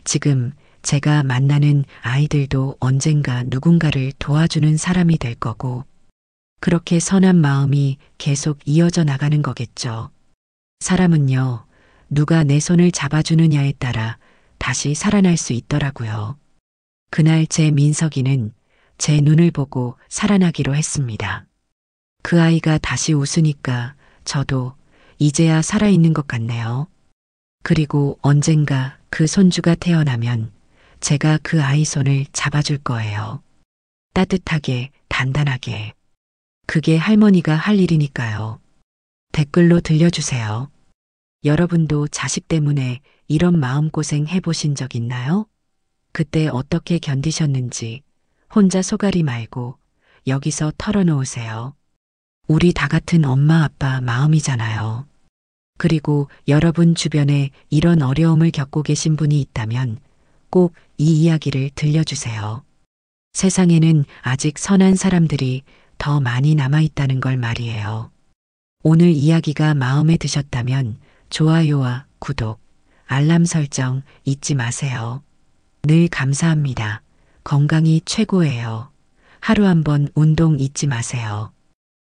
지금 제가 만나는 아이들도 언젠가 누군가를 도와주는 사람이 될 거고 그렇게 선한 마음이 계속 이어져 나가는 거겠죠. 사람은요, 누가 내 손을 잡아주느냐에 따라 다시 살아날 수 있더라고요. 그날 제 민석이는 제 눈을 보고 살아나기로 했습니다. 그 아이가 다시 웃으니까 저도 이제야 살아있는 것 같네요. 그리고 언젠가 그 손주가 태어나면 제가 그 아이 손을 잡아줄 거예요. 따뜻하게, 단단하게. 그게 할머니가 할 일이니까요. 댓글로 들려주세요. 여러분도 자식 때문에 이런 마음고생 해보신 적 있나요? 그때 어떻게 견디셨는지 혼자 속앓이 말고 여기서 털어놓으세요. 우리 다 같은 엄마 아빠 마음이잖아요. 그리고 여러분 주변에 이런 어려움을 겪고 계신 분이 있다면 꼭 이 이야기를 들려주세요. 세상에는 아직 선한 사람들이 더 많이 남아있다는 걸 말이에요. 오늘 이야기가 마음에 드셨다면 좋아요와 구독, 알람 설정 잊지 마세요. 늘 감사합니다. 건강이 최고예요. 하루 한번 운동 잊지 마세요.